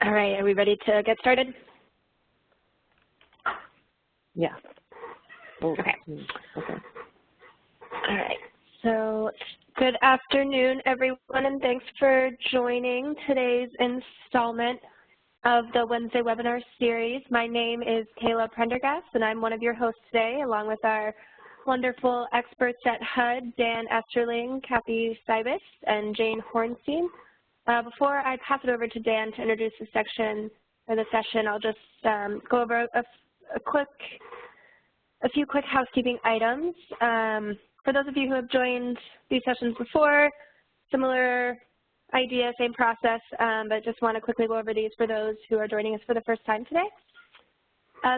All right, are we ready to get started? Yeah. Oh, okay. Okay. All right. So good afternoon, everyone, and thanks for joining today's installment of the Wednesday webinar series. My name is Kayla Prendergast, and I'm one of your hosts today, along with our wonderful experts at HUD, Dan Esterling, Kathy Sibis, and Jane Hornstein. Before I pass it over to Dan to introduce the session, I'll just go over a few quick housekeeping items. For those of you who have joined these sessions before, similar idea, same process, but just want to quickly go over these for those who are joining us for the first time today.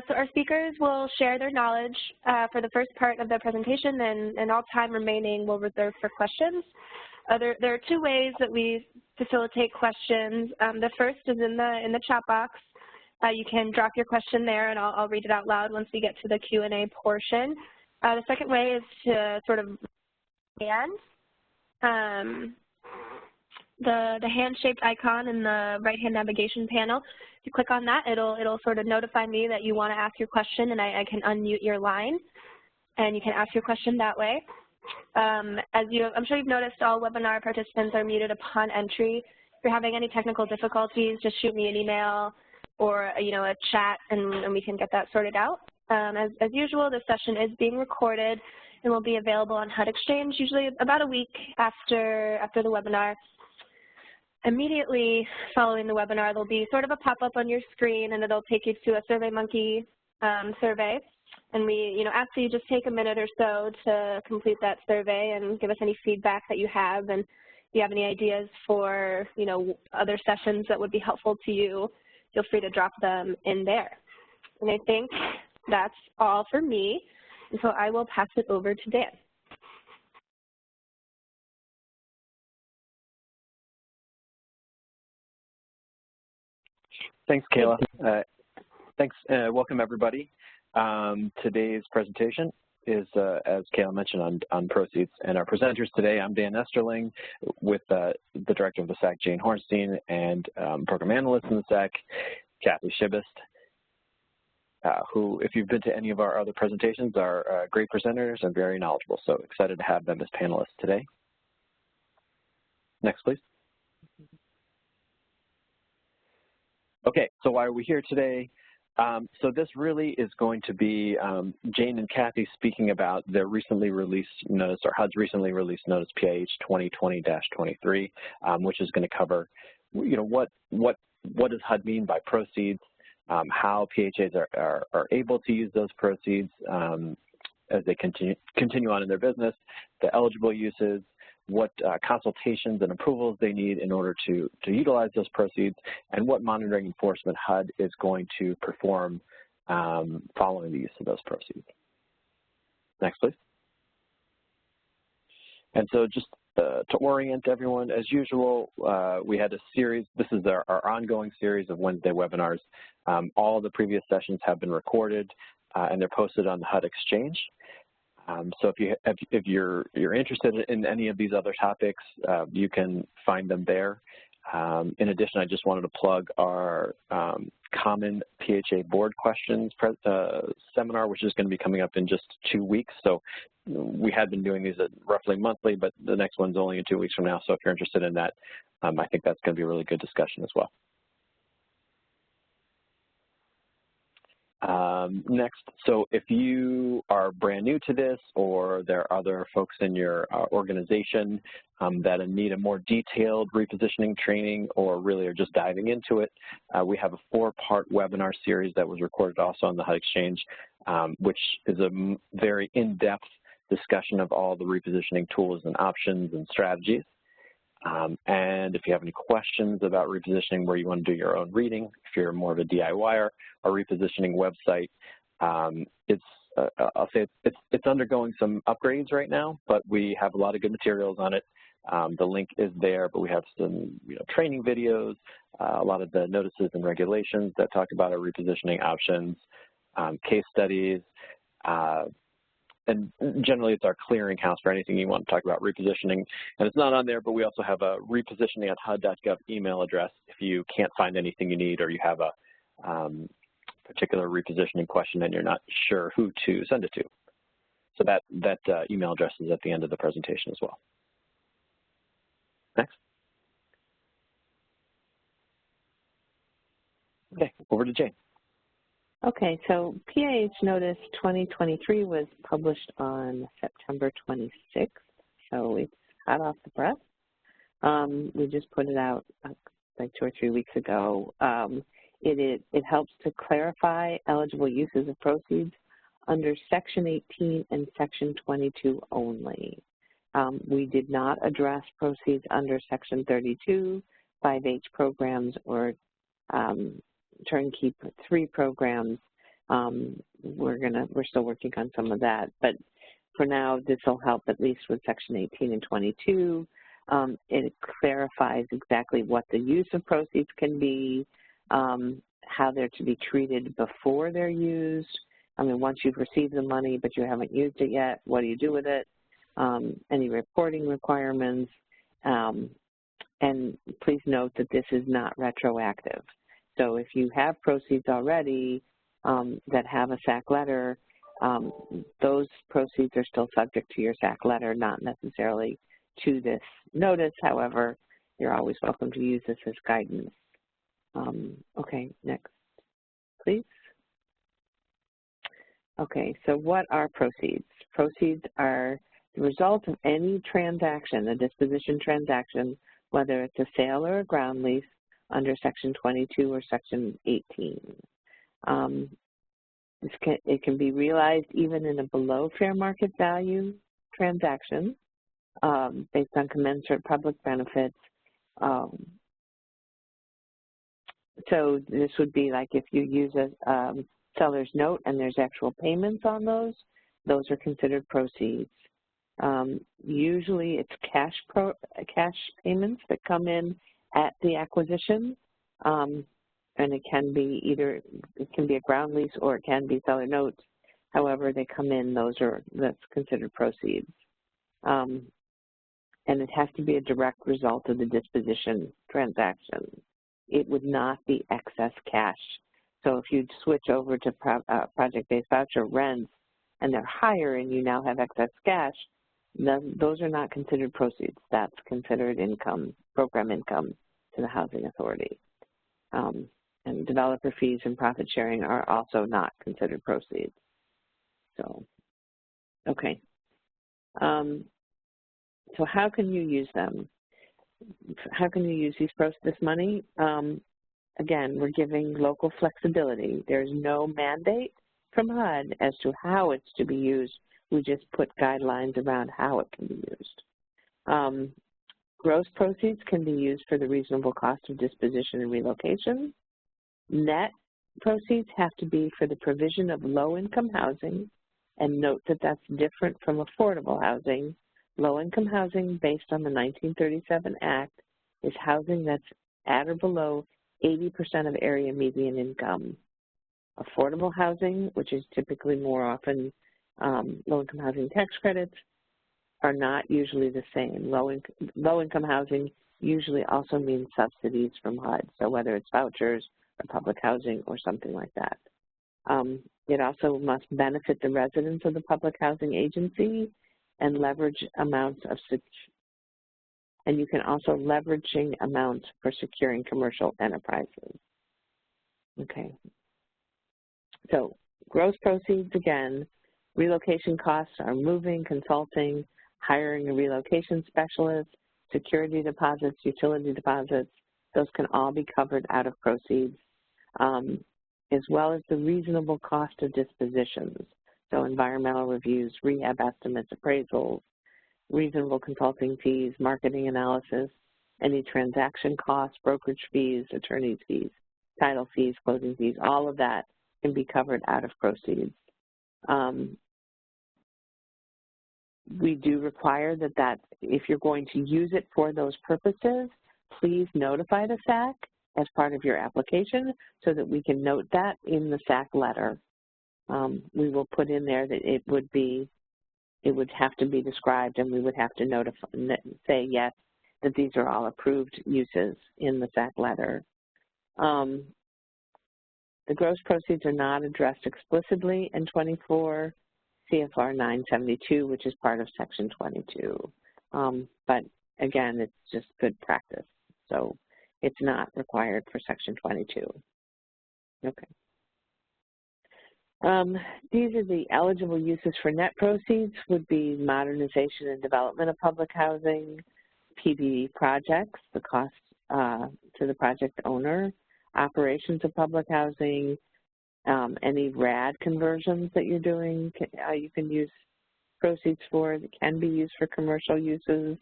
So our speakers will share their knowledge for the first part of the presentation, and all time remaining we'll reserve for questions. There are two ways that we facilitate questions. The first is in the chat box. You can drop your question there, and I'll read it out loud once we get to the Q&A portion. The second way is to sort of hand. The hand-shaped icon in the right-hand navigation panel. If you click on that, it'll sort of notify me that you want to ask your question, and I can unmute your line, and you can ask your question that way. I'm sure you've noticed, all webinar participants are muted upon entry. If you're having any technical difficulties, just shoot me an email or a chat, and we can get that sorted out. As usual, this session is being recorded and will be available on HUD Exchange usually about a week after the webinar. Immediately following the webinar, there'll be sort of a pop-up on your screen, and it'll take you to a SurveyMonkey survey. And we ask that you just take a minute or so to complete that survey and give us any feedback that you have. And if you have any ideas for other sessions that would be helpful to you, feel free to drop them in there. And I think that's all for me. And so I will pass it over to Dan. Thanks, Kayla. Welcome, everybody. Today's presentation is, as Kayla mentioned, on proceeds. And our presenters today, I'm Dan Esterling with the director of the SAC, Jane Hornstein, and program analyst in the SAC, Kathy Sibis, who, if you've been to any of our other presentations, are great presenters and very knowledgeable. So excited to have them as panelists today. Next, please. Okay, so why are we here today? So this really is going to be Jane and Kathy speaking about their recently released notice, or HUD's recently released notice, PIH 2020-23, which is going to cover, what does HUD mean by proceeds, how PHAs are able to use those proceeds as they continue on in their business, the eligible uses, what consultations and approvals they need in order to utilize those proceeds, and what monitoring enforcement HUD is going to perform following the use of those proceeds. Next, please. And so just to orient everyone, as usual, we had a series. This is our ongoing series of Wednesday webinars. All the previous sessions have been recorded, and they're posted on the HUD Exchange. So if you're interested in any of these other topics, you can find them there. In addition, I just wanted to plug our common PHA board questions seminar, which is going to be coming up in just 2 weeks. So we had been doing these roughly monthly, but the next one's only in 2 weeks from now. So if you're interested in that, I think that's going to be a really good discussion as well. Next, so if you are brand new to this, or there are other folks in your organization that need a more detailed repositioning training, or really are just diving into it, we have a 4-part webinar series that was recorded also on the HUD Exchange, which is a very in-depth discussion of all the repositioning tools and options and strategies. And if you have any questions about repositioning where you want to do your own reading, if you're more of a DIYer, our repositioning website, I'll say it's undergoing some upgrades right now, but we have a lot of good materials on it. The link is there, but we have some training videos, a lot of the notices and regulations that talk about our repositioning options, case studies, and generally it's our clearinghouse for anything you want to talk about repositioning. And it's not on there, but we also have a repositioning@hud.gov email address if you can't find anything you need or you have a particular repositioning question and you're not sure who to send it to. So that email address is at the end of the presentation as well. Next. Okay, over to Jane. Okay, so PIH Notice 2023 was published on September 26th, so it's hot off the press. We just put it out like 2 or 3 weeks ago. It helps to clarify eligible uses of proceeds under Section 18 and Section 22 only. We did not address proceeds under Section 32, 5H programs, or turnkey 3 programs. We're still working on some of that, but for now this will help at least with Section 18 and 22. It clarifies exactly what the use of proceeds can be, how they're to be treated before they're used. I mean, once you've received the money but you haven't used it yet, what do you do with it? Any reporting requirements, and please note that this is not retroactive. So if you have proceeds already that have a SAC letter, those proceeds are still subject to your SAC letter, not necessarily to this notice. However, you're always welcome to use this as guidance. Okay, next, please. Okay, so what are proceeds? Proceeds are the result of any transaction, a disposition transaction, whether it's a sale or a ground lease, under Section 22 or Section 18. It can be realized even in a below fair market value transaction based on commensurate public benefits. So this would be like if you use a seller's note and there's actual payments on those are considered proceeds. Usually it's cash payments that come in at the acquisition, and it can be a ground lease or it can be seller notes. However they come in, that's considered proceeds. And it has to be a direct result of the disposition transaction. It would not be excess cash. So if you switch over to project-based voucher rents and they're higher and you now have excess cash, those are not considered proceeds. That's considered income, program income to the housing authority. And developer fees and profit sharing are also not considered proceeds. So, okay. So how can you use them? How can you use this money? Again, we're giving local flexibility. There's no mandate from HUD as to how it's to be used. We just put guidelines around how it can be used. Gross proceeds can be used for the reasonable cost of disposition and relocation. Net proceeds have to be for the provision of low-income housing, and note that that's different from affordable housing. Low-income housing, based on the 1937 Act, is housing that's at or below 80% of area median income. Affordable housing, which is typically more often low-income housing tax credits, are not usually the same. Low-income housing usually also means subsidies from HUD, so whether it's vouchers or public housing or something like that. It also must benefit the residents of the public housing agency and leverage amounts of, and you can also leveraging amounts for securing commercial enterprises. Okay. So gross proceeds, again, relocation costs are moving, consulting, hiring a relocation specialist, security deposits, utility deposits. Those can all be covered out of proceeds, as well as the reasonable cost of dispositions. So environmental reviews, rehab estimates, appraisals, reasonable consulting fees, marketing analysis, any transaction costs, brokerage fees, attorney's fees, title fees, closing fees, all of that can be covered out of proceeds. We do require that if you're going to use it for those purposes, please notify the SAC as part of your application so that we can note that in the SAC letter. We will put in there that it would be it would have to be described, and we would have to notify, say yes, that these are all approved uses in the SAC letter. The gross proceeds are not addressed explicitly in 24 CFR 972, which is part of Section 22. But again, it's just good practice. So it's not required for Section 22. Okay. These are the eligible uses for net proceeds would be modernization and development of public housing, PBV projects, the cost to the project owner, operations of public housing, any RAD conversions that you're doing, you can use proceeds for. It can be used for commercial uses.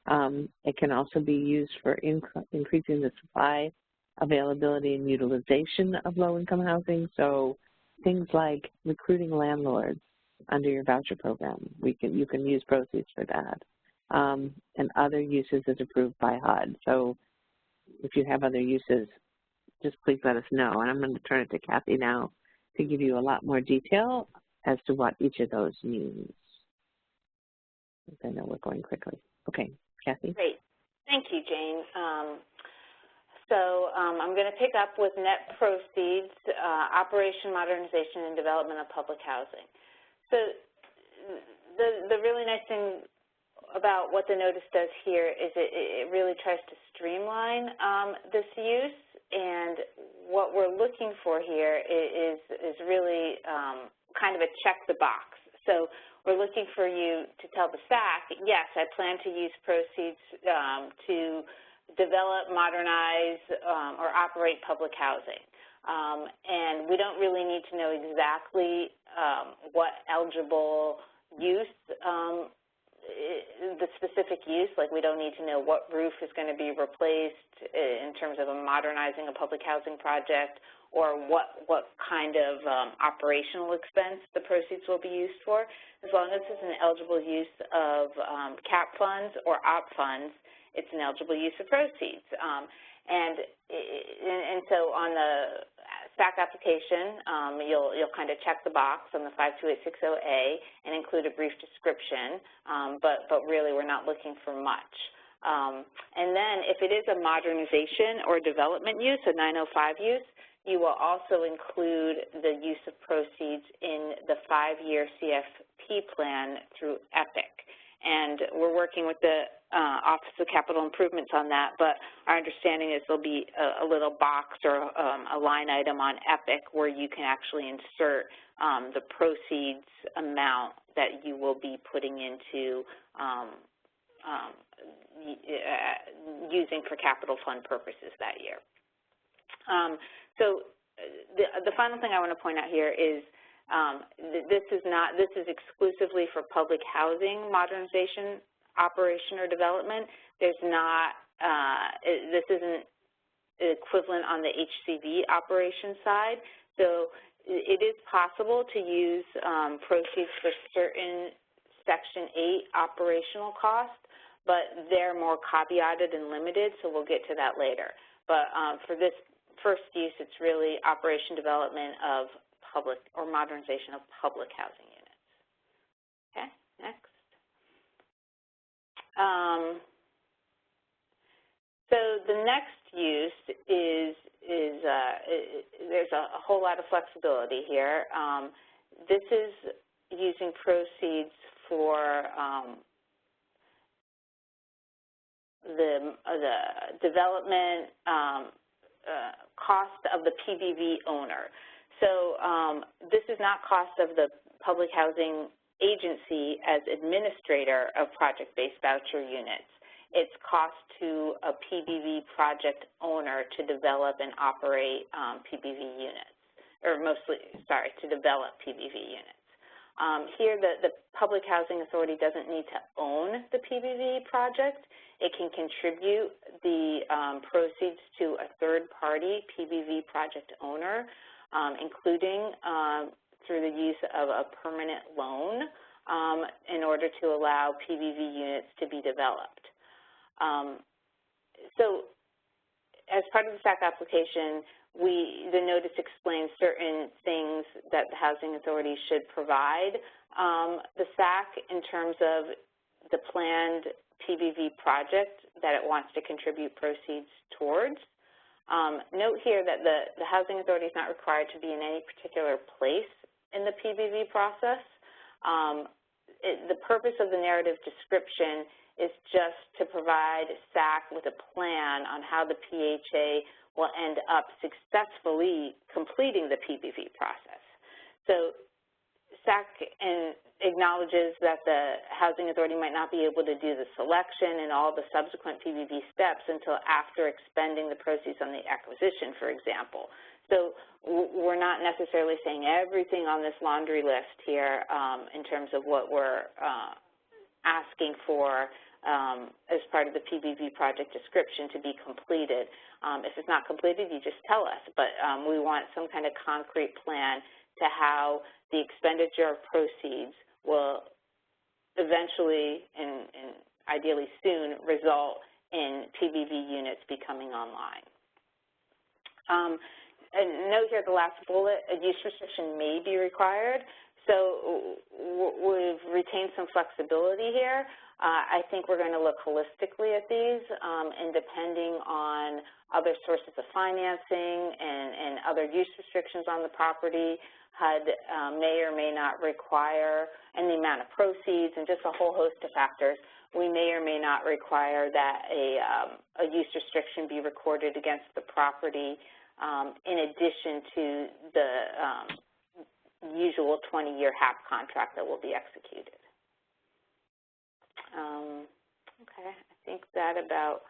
It can also be used for increasing the supply, availability, and utilization of low-income housing. So things like recruiting landlords under your voucher program, you can use proceeds for that. And other uses as approved by HUD. So if you have other uses, just please let us know. And I'm going to turn it to Kathy now to give you a lot more detail as to what each of those means. I know we're going quickly. Okay, Kathy. Great. Thank you, Jane. I'm going to pick up with net proceeds, operation, modernization, and development of public housing. So the really nice thing about what the notice does here is it really tries to streamline this use, and what we're looking for here is really kind of a check the box. So we're looking for you to tell the SAC, yes, I plan to use proceeds to develop, modernize, or operate public housing. And we don't really need to know exactly what eligible use, the specific use, like we don't need to know what roof is going to be replaced in terms of modernizing a public housing project, or what kind of operational expense the proceeds will be used for. As long as it's an eligible use of CAP funds or OP funds, it's an eligible use of proceeds. And so on the SAC application, you'll kind of check the box on the 52860A and include a brief description, but really we're not looking for much. And then if it is a modernization or development use, a 905 use, you will also include the use of proceeds in the 5-year CFP plan through EPIC. And we're working with the Office of Capital Improvements on that, but our understanding is there'll be a little box or a line item on EPIC where you can actually insert the proceeds amount that you will be putting into using for capital fund purposes that year. So the final thing I want to point out here is this is exclusively for public housing modernization, operation, or development. There's not, this isn't equivalent on the HCV operation side. So it is possible to use proceeds for certain Section 8 operational costs, but they're more caveated and limited, so we'll get to that later. But for this first use, it's really operation development of public or modernization of public housing units. Okay, next. So the next use is there's a whole lot of flexibility here. This is using proceeds for the development cost of the PBV owner. So this is not cost of the public housing agency as administrator of project-based voucher units. It's cost to a PBV project owner to develop and operate PBV units, or to develop PBV units. Here, the Public Housing Authority doesn't need to own the PBV project. It can contribute the proceeds to a third-party PBV project owner, including through the use of a permanent loan in order to allow PBV units to be developed. So as part of the SAC application, the notice explains certain things that the Housing Authority should provide the SAC in terms of the planned PBV project that it wants to contribute proceeds towards. Note here that the Housing Authority is not required to be in any particular place in the PBV process. The purpose of the narrative description is just to provide SAC with a plan on how the PHA will end up successfully completing the PBV process. So SAC acknowledges that the Housing Authority might not be able to do the selection and all the subsequent PBV steps until after expending the proceeds on the acquisition, for example. So we're not necessarily saying everything on this laundry list here in terms of what we're asking for as part of the PBV project description to be completed. If it's not completed, you just tell us, but we want some kind of concrete plan to how the expenditure of proceeds will eventually and ideally soon result in PBV units becoming online. And note here the last bullet, a use restriction may be required. So we've retained some flexibility here. I think we're going to look holistically at these and depending on other sources of financing and other use restrictions on the property, HUD may or may not require, and the amount of proceeds and just a whole host of factors, we may or may not require that a use restriction be recorded against the property in addition to the usual 20-year HAP contract that will be executed. Okay, I think that about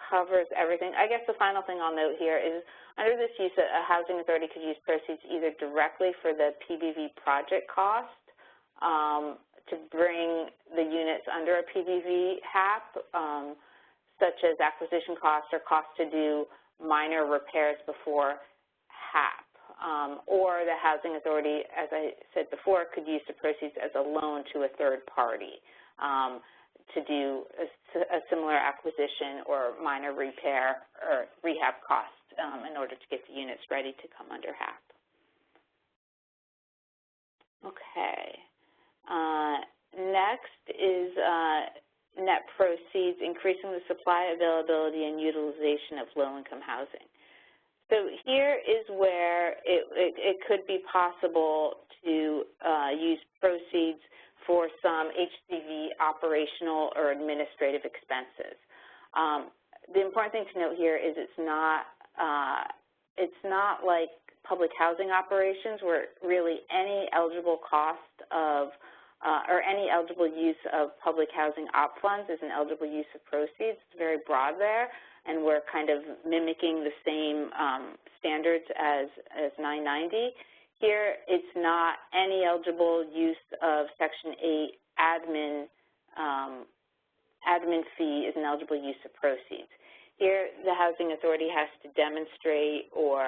covers everything. I guess the final thing I'll note here is under this use, a Housing Authority could use proceeds either directly for the PBV project cost to bring the units under a PBV HAP, such as acquisition costs or costs to do minor repairs before HAP. Or the Housing Authority, as I said before, could use the proceeds as a loan to a third party to do a similar acquisition or minor repair or rehab cost in order to get the units ready to come under HAP. Okay. Next is net proceeds, increasing the supply, availability, and utilization of low-income housing. So here is where it could be possible to use proceeds for some HCV operational or administrative expenses. The important thing to note here is it's not like public housing operations where really any eligible cost of or any eligible use of public housing op funds is an eligible use of proceeds. It's very broad there, and we're kind of mimicking the same standards as 990. Here, it's not any eligible use of Section 8 admin fee is an eligible use of proceeds. Here, the Housing Authority has to demonstrate or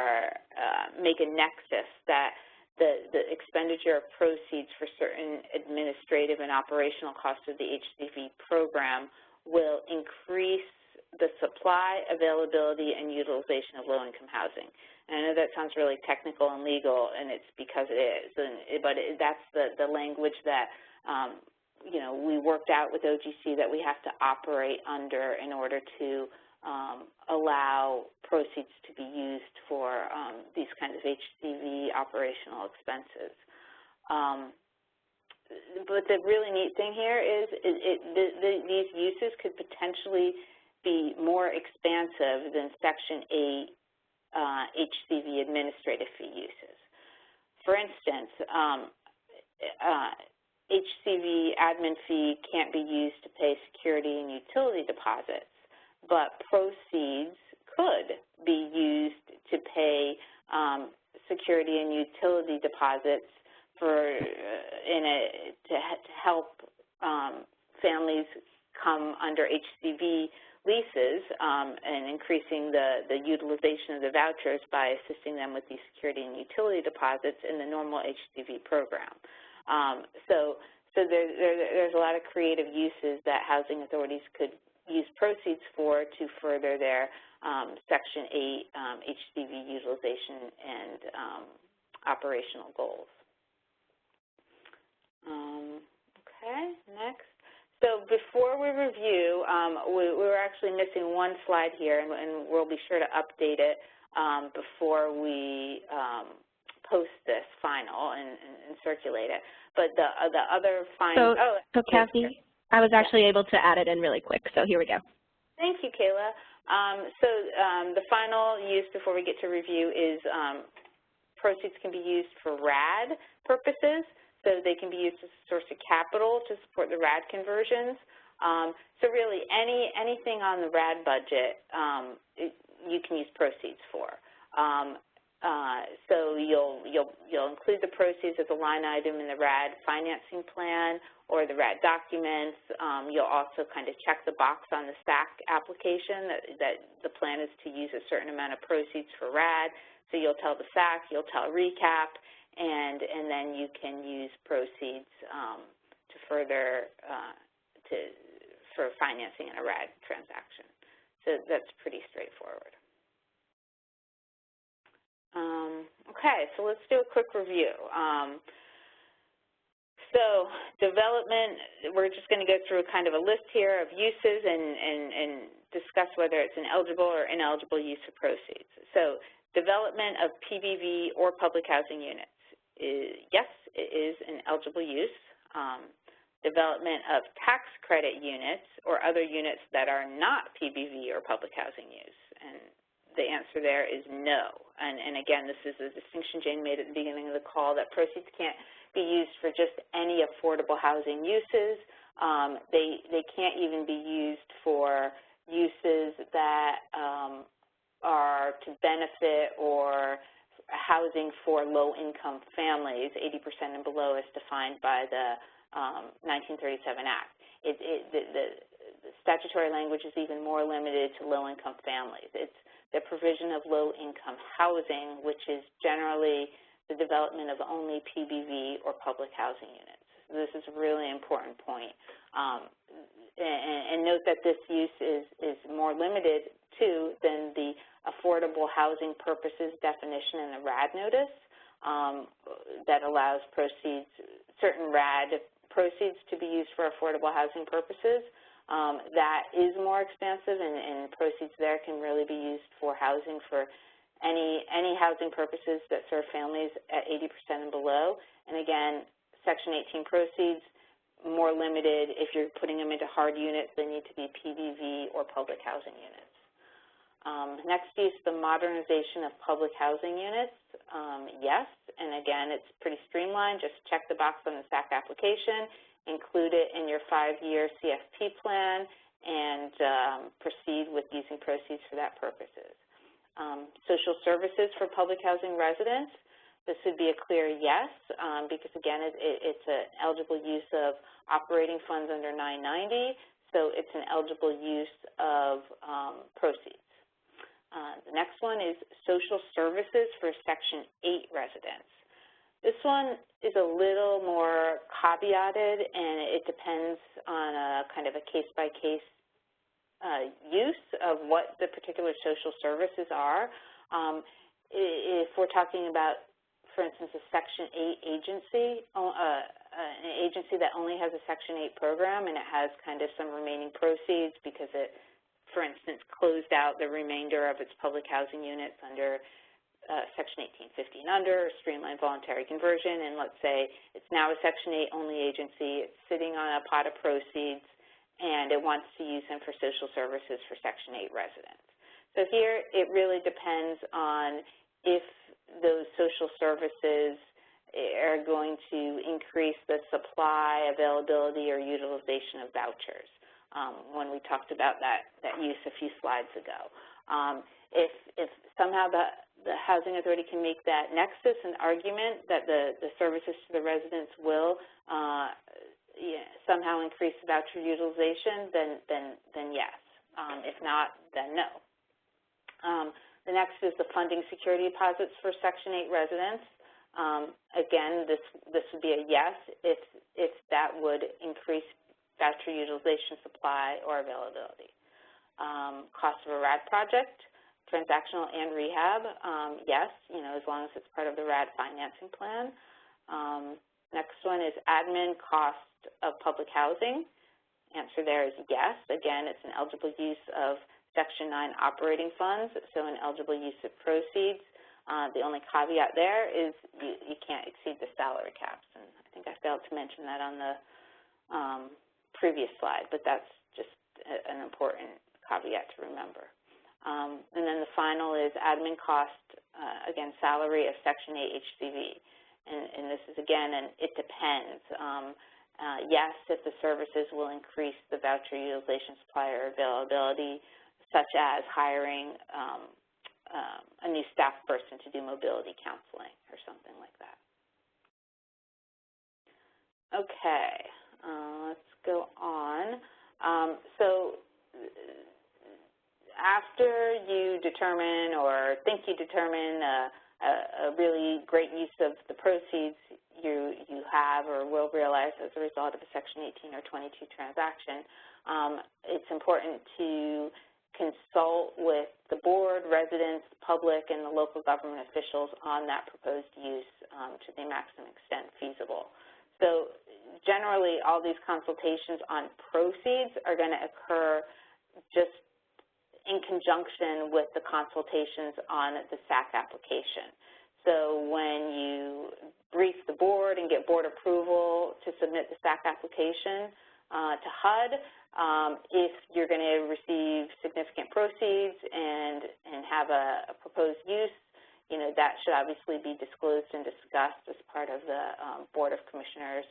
make a nexus that the expenditure of proceeds for certain administrative and operational costs of the HCV program will increase the supply, availability, and utilization of low-income housing. And I know that sounds really technical and legal, and it's because it is, but that's the language that you know, we worked out with OGC that we have to operate under in order to allow proceeds to be used for these kinds of HCV operational expenses. But the really neat thing here is these uses could potentially be more expansive than Section 8 HCV administrative fee uses. For instance, HCV admin fee can't be used to pay security and utility deposits, but proceeds could be used to pay security and utility deposits for to help families come under HCV leases and increasing the utilization of the vouchers by assisting them with these security and utility deposits in the normal HCV program. So there's a lot of creative uses that housing authorities could use proceeds for to further their Section 8 HCV utilization and operational goals. Okay, next. So before we review, we were actually missing one slide here, and we'll be sure to update it before we post this final and circulate it. But the other final. So Kathy, I was actually able to add it in really quick, so here we go. Thank you, Kayla. The final use before we get to review is proceeds can be used for RAD purposes. So they can be used as a source of capital to support the RAD conversions. So really, anything on the RAD budget, you can use proceeds for. So you'll include the proceeds as a line item in the RAD financing plan or the RAD documents. You'll also kind of check the box on the SAC application that the plan is to use a certain amount of proceeds for RAD. So you'll tell the SAC, you'll tell RECAP, and then you can use proceeds to further for financing in a RAD transaction. So that's pretty straightforward. Okay, so let's do a quick review. So development, we're just going to go through kind of a list here of uses and discuss whether it's an eligible or ineligible use of proceeds. So development of PBV or public housing units. Yes, it is an eligible use. Development of tax credit units or other units that are not PBV or public housing use. And the answer there is no. And again, this is a distinction Jane made at the beginning of the call, that proceeds can't be used for just any affordable housing uses. They can't even be used for uses that are to benefit or housing for low-income families, 80% and below, as defined by the 1937 Act. The statutory language is even more limited to low-income families. It's the provision of low-income housing, which is generally the development of only PBV or public housing units. This is a really important point. And note that this use is more limited, too, than the affordable housing purposes definition in the RAD notice that allows proceeds, certain RAD proceeds to be used for affordable housing purposes. That is more expansive, and proceeds there can really be used for housing for any housing purposes that serve families at 80% and below. And again, Section 18 proceeds, more limited. If you're putting them into hard units, they need to be PBV or public housing units. Next use, the modernization of public housing units. Yes, and again, it's pretty streamlined. Just check the box on the SAC application, include it in your 5-year CFP plan, and proceed with using proceeds for that purposes. Social services for public housing residents. This would be a clear yes, because again, it's an eligible use of operating funds under 990, so it's an eligible use of proceeds. The next one is social services for Section 8 residents. This one is a little more caveated, and it depends on a kind of a case-by-case use of what the particular social services are. If we're talking about, for instance, a Section 8 agency, an agency that only has a Section 8 program and it has kind of some remaining proceeds because it, for instance, closed out the remainder of its public housing units under Section 1850 and under, streamlined voluntary conversion, and let's say it's now a Section 8 only agency, it's sitting on a pot of proceeds, and it wants to use them for social services for Section 8 residents. So here it really depends on if those social services are going to increase the supply, availability, or utilization of vouchers. When we talked about that use a few slides ago. If somehow the Housing Authority can make that nexus and argument that the services to the residents will somehow increase voucher utilization, then yes. If not, then no. The next is the funding security deposits for Section 8 residents. Again, this would be a yes if that would increase voucher utilization, supply, or availability. Cost of a RAD project, transactional and rehab, yes, as long as it's part of the RAD financing plan. Next one is admin cost of public housing. Answer there is yes. Again, it's an eligible use of Section 9 operating funds, so an eligible use of proceeds. The only caveat there is you can't exceed the salary caps, and I think I failed to mention that on the previous slide, but that's just an important caveat to remember. And then the final is admin cost, again, salary of Section 8 HCV. And this is, again, it depends. Yes, if the services will increase the voucher utilization, supply, or availability, such as hiring a new staff person to do mobility counseling or something like that. Okay, let's go on. So after you determine or think you determine a really great use of the proceeds you have or will realize as a result of a Section 18 or 22 transaction, it's important to consult with the board, residents, public, and the local government officials on that proposed use to the maximum extent feasible. So generally, all these consultations on proceeds are going to occur just in conjunction with the consultations on the SAC application. So when you brief the board and get board approval to submit the SAC application to HUD, if you're going to receive significant proceeds and have a proposed use, you know, that should obviously be disclosed and discussed as part of the Board of Commissioners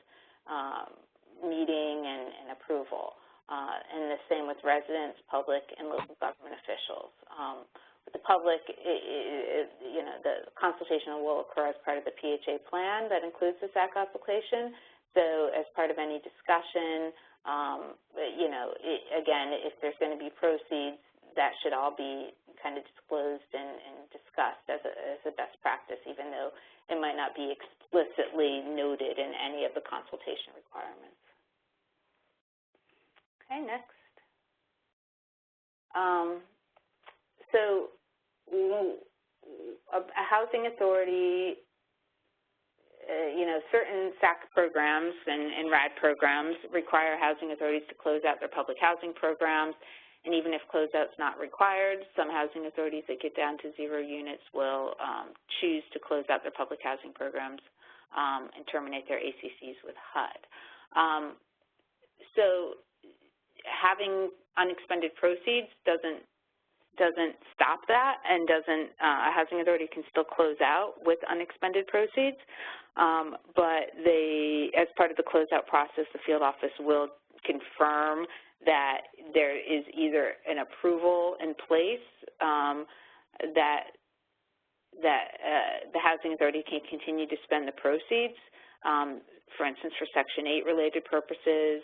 meeting and approval. And the same with residents, public, and local government officials. With the public, you know, the consultation will occur as part of the PHA plan that includes the SAC application. So as part of any discussion, you know, again, if there's going to be proceeds, that should all be kind of disclosed and discussed as a best practice, even though it might not be explicitly noted in any of the consultation requirements. Okay, next. So a housing authority, you know, certain SAC programs and RAD programs require housing authorities to close out their public housing programs. And even if closeout's not required, some housing authorities that get down to 0 units will choose to close out their public housing programs and terminate their ACCs with HUD. So having unexpended proceeds doesn't stop that, and a housing authority can still close out with unexpended proceeds. But as part of the closeout process, the field office will confirm that there is either an approval in place that the housing authority can continue to spend the proceeds, for instance, for Section 8 related purposes,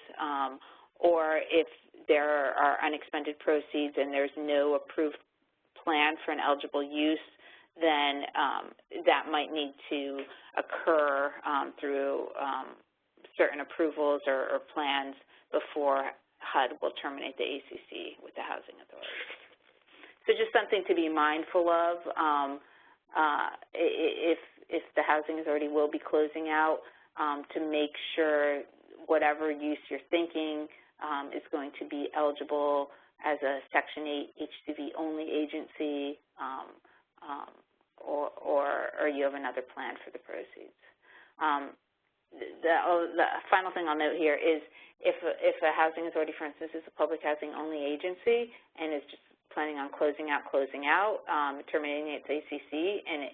or if there are unexpended proceeds and there's no approved plan for an eligible use, then that might need to occur through certain approvals or plans before HUD will terminate the ACC with the housing authority. So just something to be mindful of. If the housing authority will be closing out, to make sure whatever use you're thinking is going to be eligible as a Section 8 HCV only agency, or you have another plan for the proceeds. The final thing I'll note here is if a housing authority, for instance, is a public housing only agency and is just planning on closing out, terminating its ACC, and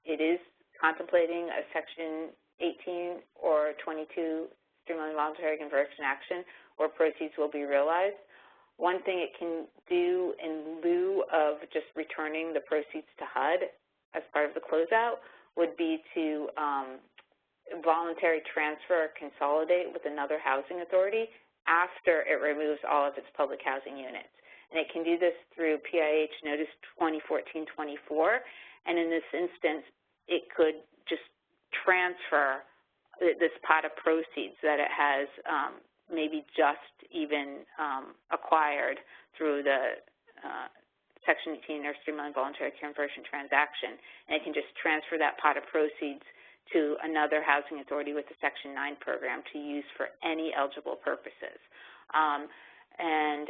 it is contemplating a Section 18 or 22 streamlined voluntary conversion action where proceeds will be realized, one thing it can do in lieu of just returning the proceeds to HUD as part of the closeout would be to voluntary transfer or consolidate with another housing authority after it removes all of its public housing units. And it can do this through PIH Notice 2014-24, and in this instance, it could just transfer this pot of proceeds that it has maybe just even acquired through the Section 18 or streamlined voluntary conversion transaction, and it can just transfer that pot of proceeds to another housing authority with a Section 9 program to use for any eligible purposes. And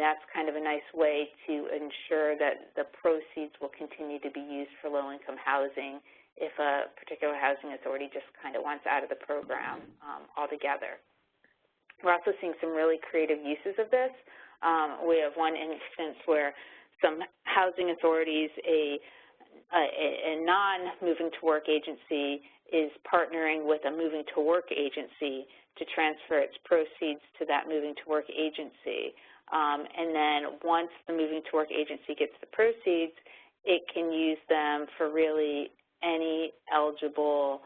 that's kind of a nice way to ensure that the proceeds will continue to be used for low-income housing if a particular housing authority just kind of wants out of the program altogether. We're also seeing some really creative uses of this. We have one instance where some housing authorities, a non-moving to work agency is partnering with a moving to work agency to transfer its proceeds to that moving to work agency. And then once the moving to work agency gets the proceeds, it can use them for really any eligible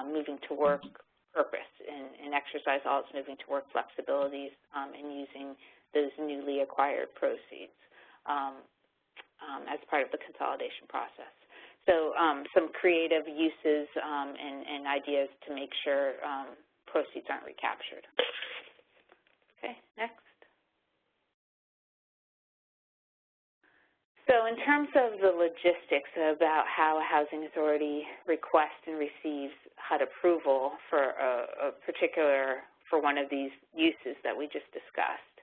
moving to work purpose and exercise all its moving to work flexibilities in using those newly acquired proceeds as part of the consolidation process. So some creative uses and ideas to make sure proceeds aren't recaptured. Okay, next. So in terms of the logistics about how a housing authority requests and receives HUD approval for for one of these uses that we just discussed.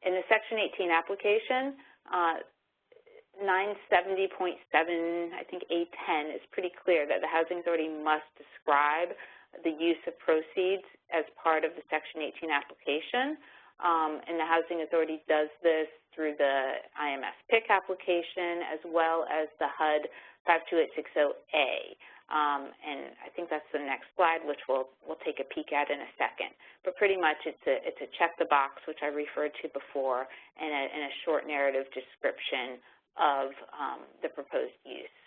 In the Section 18 application, 970.7, I think A10 is pretty clear that the housing authority must describe the use of proceeds as part of the Section 18 application. And the housing authority does this through the IMS PIC application as well as the HUD 52860A. And I think that's the next slide, which we'll take a peek at in a second. But pretty much it's a check the box, which I referred to before, and a short narrative description of the proposed use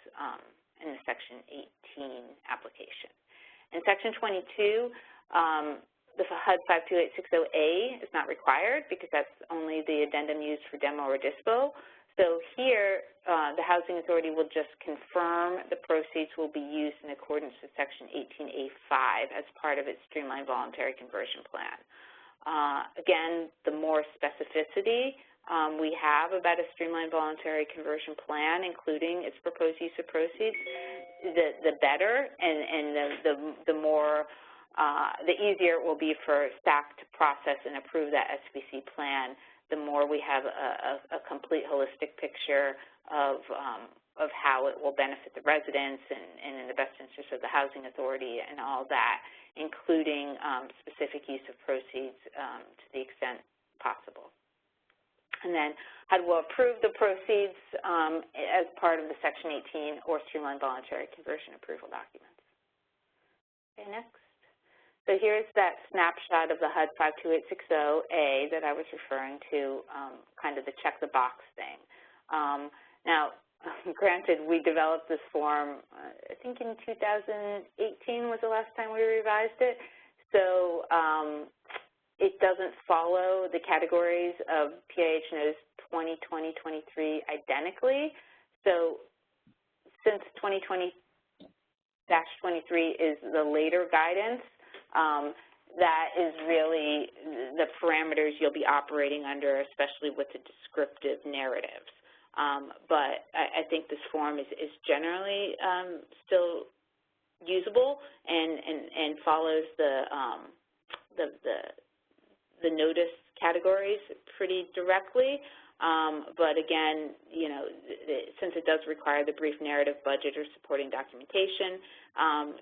in the Section 18 application. In Section 22, the HUD 52860A is not required because that's only the addendum used for demo or dispo. So here, the housing authority will just confirm the proceeds will be used in accordance with Section 18A5 as part of its streamlined voluntary conversion plan. Again, the more specificity we have about a streamlined voluntary conversion plan, including its proposed use of proceeds, the better, and the more the easier it will be for staff to process and approve that SVC plan, the more we have a complete holistic picture of how it will benefit the residents and in the best interest of the housing authority and all that, including specific use of proceeds to the extent possible. And then HUD will approve the proceeds as part of the Section 18 or streamlined voluntary conversion approval documents. Okay, next. So here's that snapshot of the HUD 52860A that I was referring to, kind of the check the box thing. Now, granted, we developed this form, I think in 2018 was the last time we revised it. So it doesn't follow the categories of PIH Notice 2020-23 identically. So since 2020-23 is the later guidance, that is really the parameters you'll be operating under, especially with the descriptive narratives. But I think this form is generally still usable and follows the notice categories pretty directly. But again, you know, since it does require the brief narrative, budget, or supporting documentation,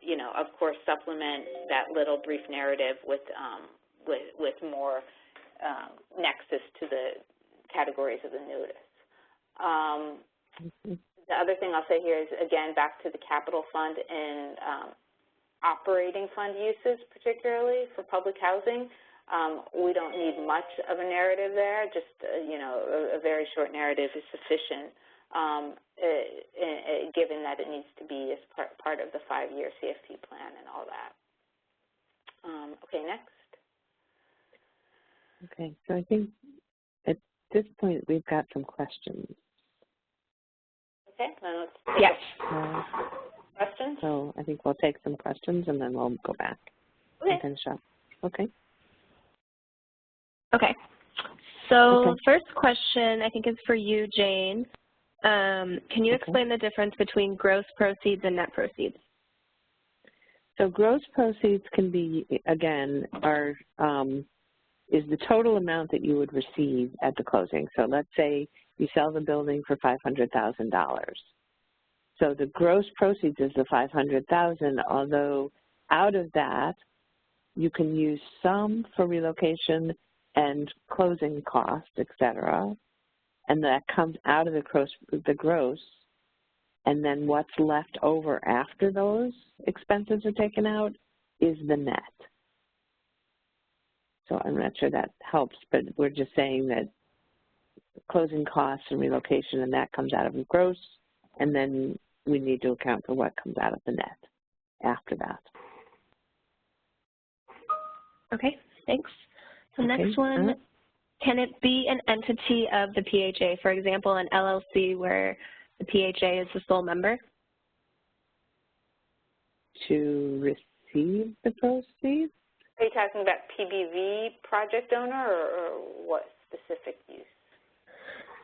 you know, of course, supplement that little brief narrative with more nexus to the categories of the notice. The other thing I'll say here is, again, back to the capital fund and operating fund uses, particularly for public housing. We don't need much of a narrative there. Just, you know, a very short narrative is sufficient, given that it needs to be as part of the 5-year CFP plan and all that. Okay, next. Okay, so I think at this point we've got some questions. Okay, then let's take questions. So I think we'll take some questions and then we'll go back and finish up. Okay. Okay. So first question I think is for you, Jane. Can you explain the difference between gross proceeds and net proceeds? So gross proceeds can be, again, is the total amount that you would receive at the closing. So let's say you sell the building for $500,000. So the gross proceeds is the $500,000, although out of that, you can use some for relocation and closing costs, et cetera, and that comes out of the gross, and then what's left over after those expenses are taken out is the net. So I'm not sure that helps, but we're just saying that closing costs and relocation and that comes out of the gross, and then we need to account for what comes out of the net after that. Okay, thanks. The next one, can it be an entity of the PHA, for example, an LLC where the PHA is the sole member? To receive the proceeds? Are you talking about PBV project owner or what specific use?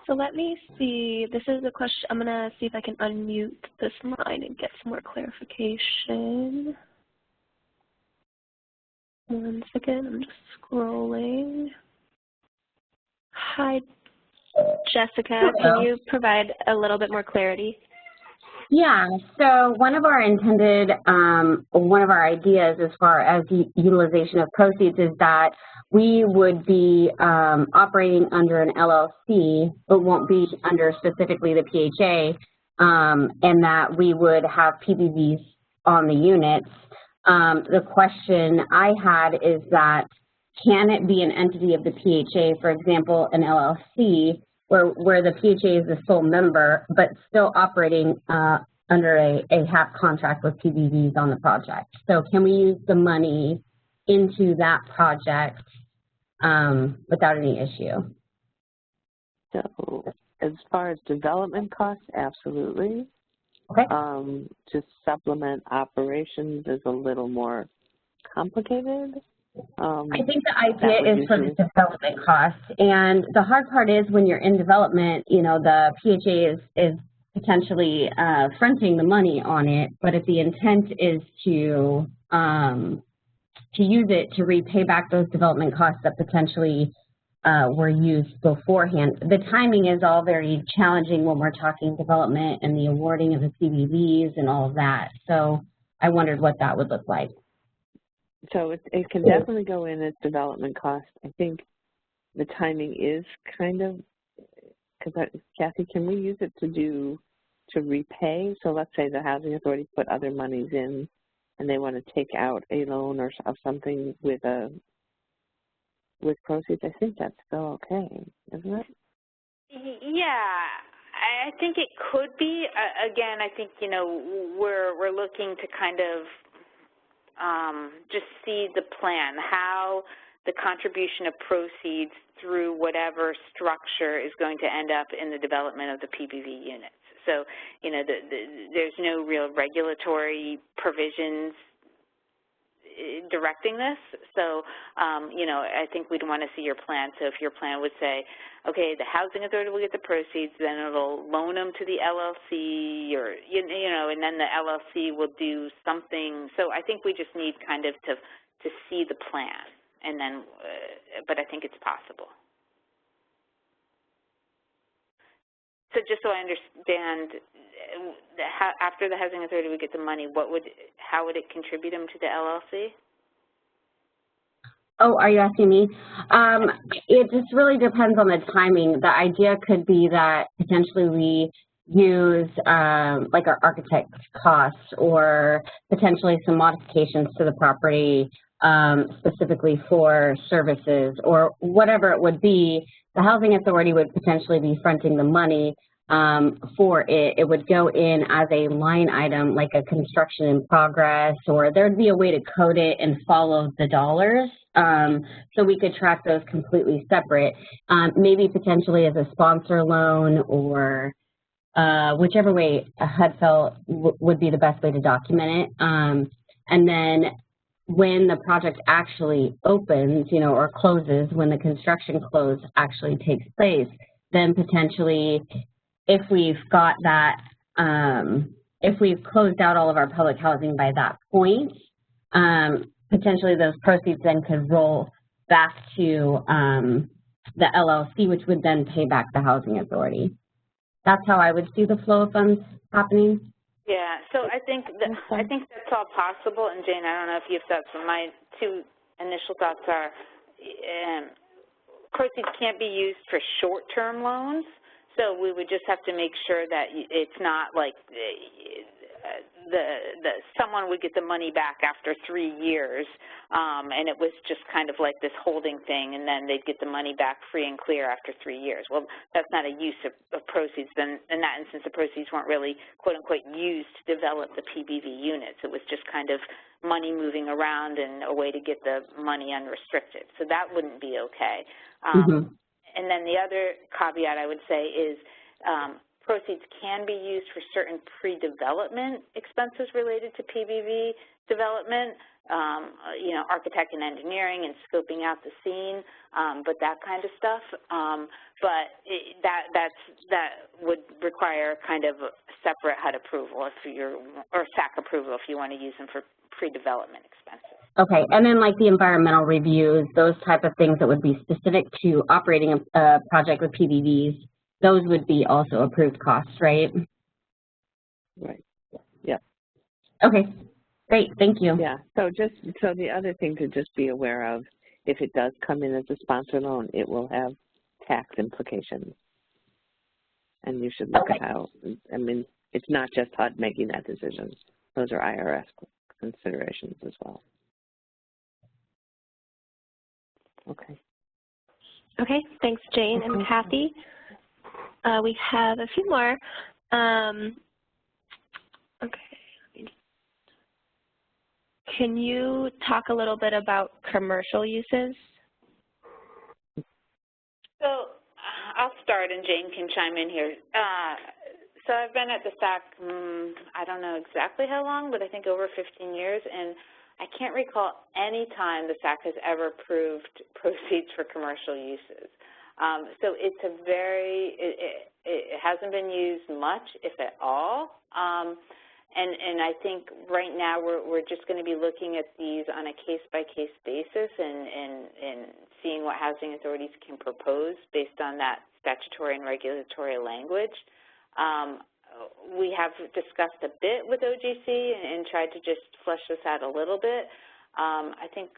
So let me see. This is a question. I'm going to see if I can unmute this line and get some more clarification. One second. I'm just scrolling. Hi, Jessica. Can you provide a little bit more clarity? Yeah, so one of our ideas as far as utilization of proceeds is that we would be operating under an LLC, but won't be under specifically the PHA, and that we would have PBVs on the units. The question I had is that, can it be an entity of the PHA, for example, an LLC, where the PHA is the sole member, but still operating under a HAP contract with PBVs on the project? So can we use the money into that project without any issue? So as far as development costs, absolutely. Okay. To supplement operations is a little more complicated. I think the idea is for the development costs, and the hard part is when you're in development, you know, the PHA is potentially fronting the money on it, but if the intent is to use it to repay back those development costs that potentially were used beforehand, the timing is all very challenging when we're talking development and the awarding of the CBVs and all of that. So I wondered what that would look like. So it can definitely go in as development costs. I think the timing is kind of, because Kathy, can we use it to repay? So let's say the Housing Authority put other monies in and they want to take out a loan or something with proceeds. I think that's still okay, isn't it? Yeah, I think it could be. Again, I think, you know, we're looking to kind of just see the plan, how the contribution of proceeds through whatever structure is going to end up in the development of the PBV units. So, you know, there's no real regulatory provisions directing this. So, you know, I think we'd want to see your plan. So if your plan would say, okay, the Housing Authority will get the proceeds, then it'll loan them to the LLC, or, you know, and then the LLC will do something. So I think we just need kind of to see the plan, and then, but I think it's possible. So just so I understand, after the Housing Authority would get the money, how would it contribute them to the LLC? Oh, are you asking me? It just really depends on the timing. The idea could be that potentially we use like our architect costs, or potentially some modifications to the property specifically for services, or whatever it would be. The Housing Authority would potentially be fronting the money for it. It would go in as a line item, like a construction in progress, or there'd be a way to code it and follow the dollars. So we could track those completely separate, maybe potentially as a sponsor loan, or whichever way HUD felt would be the best way to document it. And then when the project actually opens, you know, or closes, when the construction close actually takes place, then potentially, if we've got that, if we've closed out all of our public housing by that point, potentially those proceeds then could roll back to the LLC, which would then pay back the housing authority. That's how I would see the flow of funds happening. Yeah, so I think that's all possible. And Jane, I don't know if you have thoughts, but my two initial thoughts are proceeds can't be used for short-term loans. So we would just have to make sure that it's not like someone would get the money back after 3 years, and it was just kind of like this holding thing, and then they'd get the money back free and clear after 3 years. Well, that's not a use of proceeds. Then in that instance, the proceeds weren't really, quote unquote, used to develop the PBV units. It was just kind of money moving around and a way to get the money unrestricted. So that wouldn't be okay. And then the other caveat I would say is proceeds can be used for certain pre-development expenses related to PBV development, you know, architect and engineering and scoping out the scene, but that kind of stuff. That would require kind of a separate HUD approval if you're, or SAC approval if you want to use them for pre-development expenses. Okay, and then like the environmental reviews, those type of things that would be specific to operating a project with PBVs, those would be also approved costs, right? Right. Yeah. Okay. Great. Thank you. Yeah. So the other thing to just be aware of, if it does come in as a sponsor loan, it will have tax implications, and you should look at how. I mean, it's not just HUD making that decision; those are IRS considerations as well. Okay. Okay. Thanks, Jane and Kathy. We have a few more. Okay. Can you talk a little bit about commercial uses? So I'll start and Jane can chime in here. So I've been at the SAC, I don't know exactly how long, but I think over 15 years, and I can't recall any time the SAC has ever approved proceeds for commercial uses. So it's a very, it hasn't been used much, if at all. And I think right now we're just going to be looking at these on a case-by-case basis and seeing what housing authorities can propose based on that statutory and regulatory language. We have discussed a bit with OGC and tried to just flesh this out a little bit. I think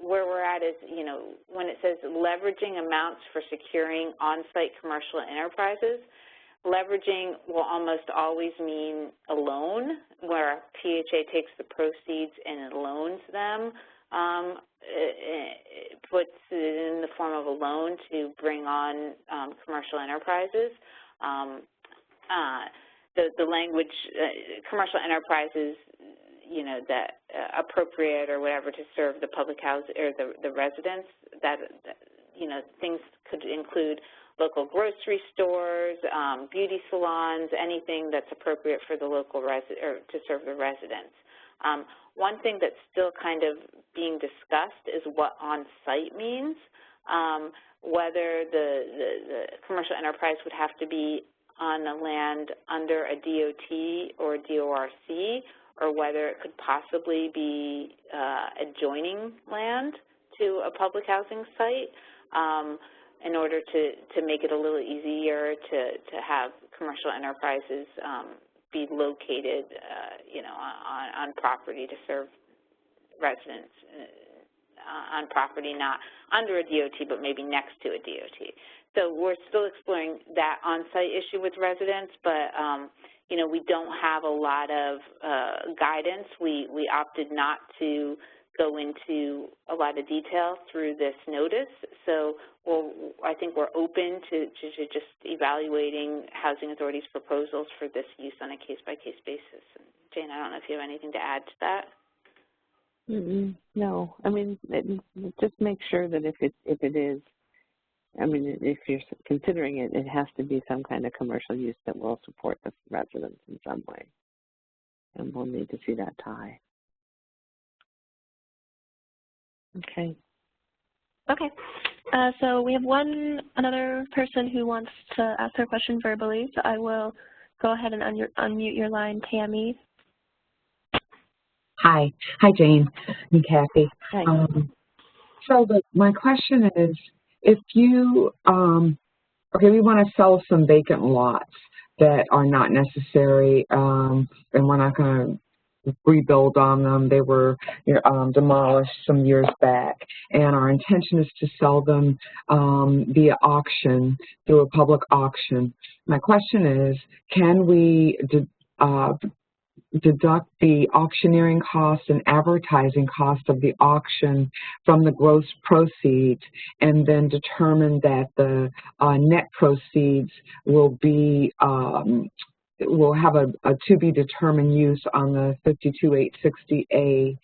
where we're at is, you know, when it says leveraging amounts for securing on-site commercial enterprises, leveraging will almost always mean a loan, where PHA takes the proceeds and loans them, it puts it in the form of a loan to bring on commercial enterprises. The language, commercial enterprises, you know, that appropriate or whatever to serve the public house or the residents, that, you know, things could include local grocery stores, beauty salons, anything that's appropriate for the local or to serve the residents. One thing that's still kind of being discussed is what on-site means, whether the commercial enterprise would have to be on the land under a DOT or a DORC, or whether it could possibly be adjoining land to a public housing site, in order to make it a little easier to have commercial enterprises be located, you know, on property to serve residents on property not under a DOT, but maybe next to a DOT. So we're still exploring that on-site issue with residents, but you know, we don't have a lot of guidance. We opted not to go into a lot of detail through this notice. So I think we're open to just evaluating housing authorities' proposals for this use on a case-by-case basis. And Jane, I don't know if you have anything to add to that. No, I mean, just make sure that if it is, I mean, if you're considering it, it has to be some kind of commercial use that will support the residents in some way. And we'll need to see that tie. Okay. Okay. So we have another person who wants to ask their question verbally, so I will go ahead and unmute your line, Tammy. Hi, Jane and Kathy. Hi. So my question is, if you, okay, we want to sell some vacant lots that are not necessary, and we're not going to rebuild on them. They were demolished some years back, and our intention is to sell them via auction, through a public auction. My question is, can we deduct the auctioneering cost and advertising cost of the auction from the gross proceeds, and then determine that the net proceeds will be will have a to be determined use on the 52860A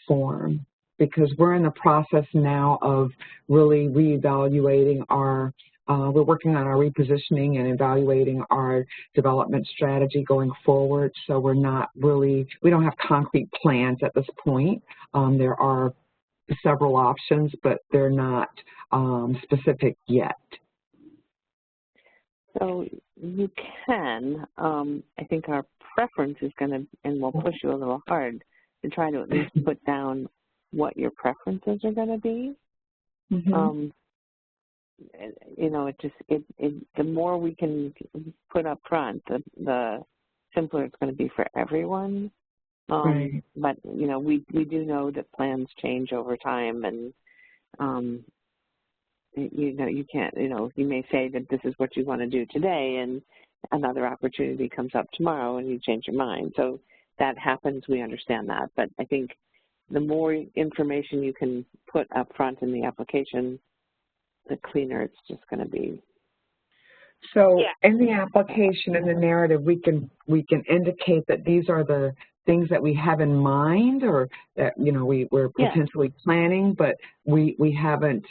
form? Because we're in the process now of really reevaluating our we're working on our repositioning and evaluating our development strategy going forward. So we don't have concrete plans at this point. There are several options, but they're not specific yet. So you can, I think our preference is going to, and we'll push you a little hard, to try to at least put down what your preferences are going to be. Mm-hmm. You know, the more we can put up front, the simpler it's going to be for everyone. Right. But, you know, we do know that plans change over time, and, you know, you can't, you know, you may say that this is what you want to do today, and another opportunity comes up tomorrow and you change your mind. So that happens, we understand that. But I think the more information you can put up front in the application, the cleaner it's just going to be. So in the application, in the narrative, we can indicate that these are the things that we have in mind, or that, you know, we're potentially planning, but we haven't,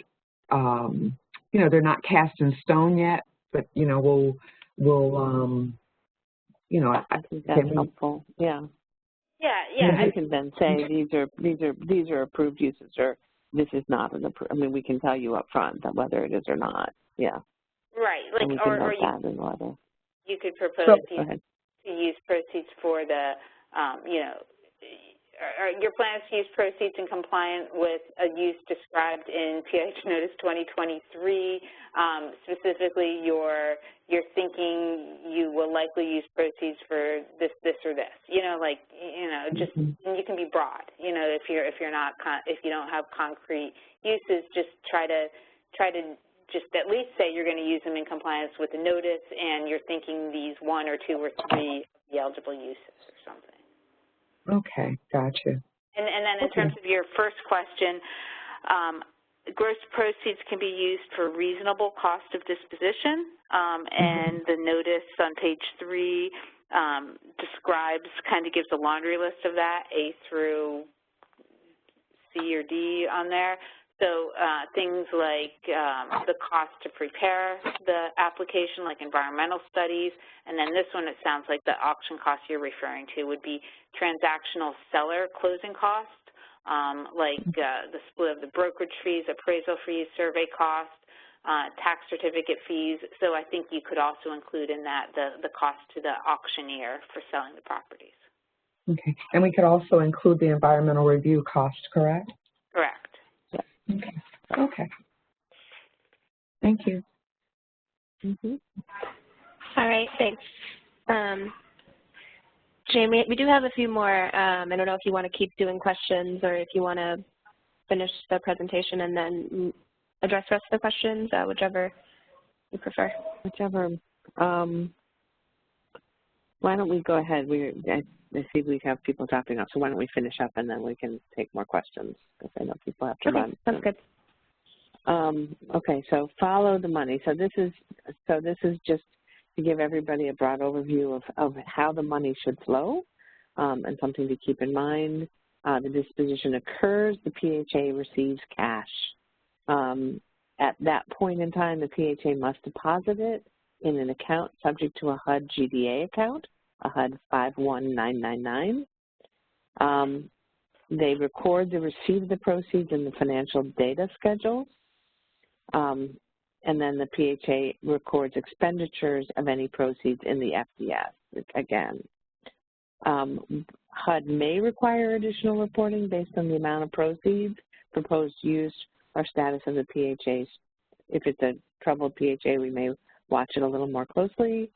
you know, they're not cast in stone yet. But, you know, we'll you know, I think that's helpful. Yeah. You can then say these are approved uses, or this is not an approved. I mean, we can tell you up front that whether it is or not. Yeah. Right. Like, or you could propose to use proceeds for the, you know, your plan is to use proceeds in compliance with a use described in PIH Notice 2023. Specifically, you're thinking you will likely use proceeds for this, or this. You know, like, you know, just, and you can be broad. You know, if you don't have concrete uses, just try to just at least say you're going to use them in compliance with the notice, and you're thinking these 1 or 2 or 3 the eligible uses or something. Okay, gotcha. And then in terms of your first question, gross proceeds can be used for reasonable cost of disposition, and the notice on page 3 describes, kind of gives a laundry list of that, A through C or D on there. So things like the cost to prepare the application, like environmental studies, and then this one, it sounds like the auction cost you're referring to would be transactional seller closing cost, like the split of the brokerage fees, appraisal fees, survey cost, tax certificate fees. So I think you could also include in that the cost to the auctioneer for selling the properties. Okay, and we could also include the environmental review cost, correct? Correct. Okay. Okay. Thank you. All right, thanks. Jamie, we do have a few more. I don't know if you want to keep doing questions, or if you want to finish the presentation and then address the rest of the questions, whichever you prefer. Whichever. Why don't we go ahead? I see we have people dropping off, so why don't we finish up and then we can take more questions, because I know people have to run. That's good. Okay, so follow the money. So this is just to give everybody a broad overview of how the money should flow, and something to keep in mind. The disposition occurs, the PHA receives cash. At that point in time, the PHA must deposit it in an account subject to a HUD GDA account, a HUD 51999. They record the receipt of the proceeds in the financial data schedules, and then the PHA records expenditures of any proceeds in the FDS. Again, HUD may require additional reporting based on the amount of proceeds, proposed use, or status of the PHAs. If it's a troubled PHA, we may watch it a little more closely.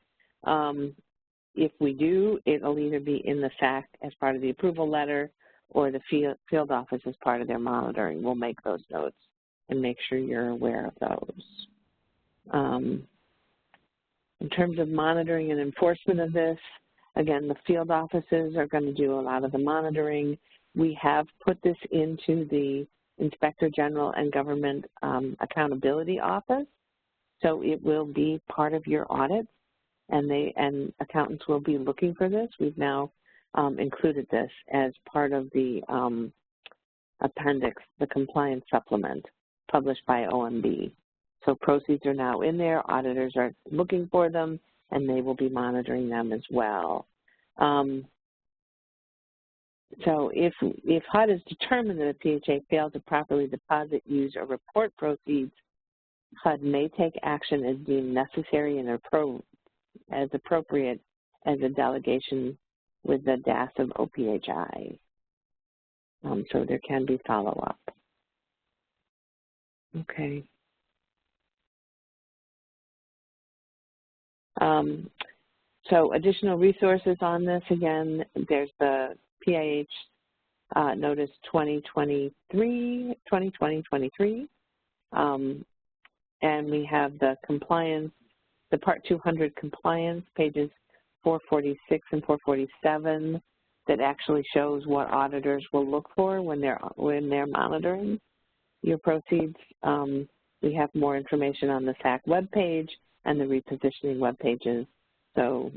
If we do, it'll either be in the SAC as part of the approval letter or the field office as part of their monitoring. We'll make those notes and make sure you're aware of those. In terms of monitoring and enforcement of this, again, the field offices are going to do a lot of the monitoring. We have put this into the Inspector General and Government Accountability Office, so it will be part of your audits, and accountants will be looking for this. We've now included this as part of the appendix, the compliance supplement published by OMB. So proceeds are now in there, auditors are looking for them, and they will be monitoring them as well. So if HUD is determined that a PHA failed to properly deposit, use, or report proceeds, HUD may take action as deemed necessary and as appropriate as a delegation with the DAS of OPHI. So there can be follow-up. Okay. So additional resources on this, again, there's the PIH Notice 2020-23, and we have the compliance, the Part 200 compliance, pages 446 and 447, that actually shows what auditors will look for when they're monitoring your proceeds. We have more information on the SAC webpage and the repositioning web pages. So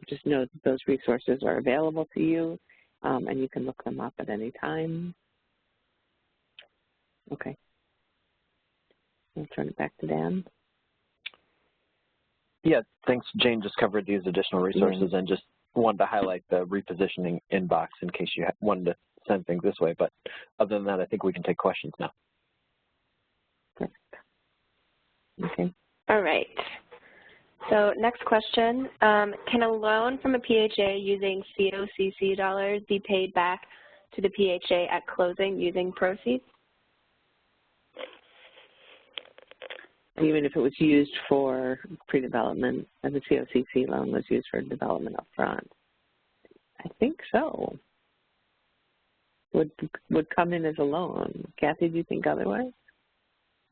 just know that those resources are available to you, and you can look them up at any time. Okay. I'll turn it back to Dan. Yeah, thanks. Jane just covered these additional resources and just wanted to highlight the repositioning inbox in case you wanted to send things this way. But other than that, I think we can take questions now. Perfect. Okay. All right. So next question, can a loan from a PHA using COCC dollars be paid back to the PHA at closing using proceeds? Even if it was used for pre-development, and the COCC loan was used for development up front? I think so. Would come in as a loan. Kathy, do you think otherwise?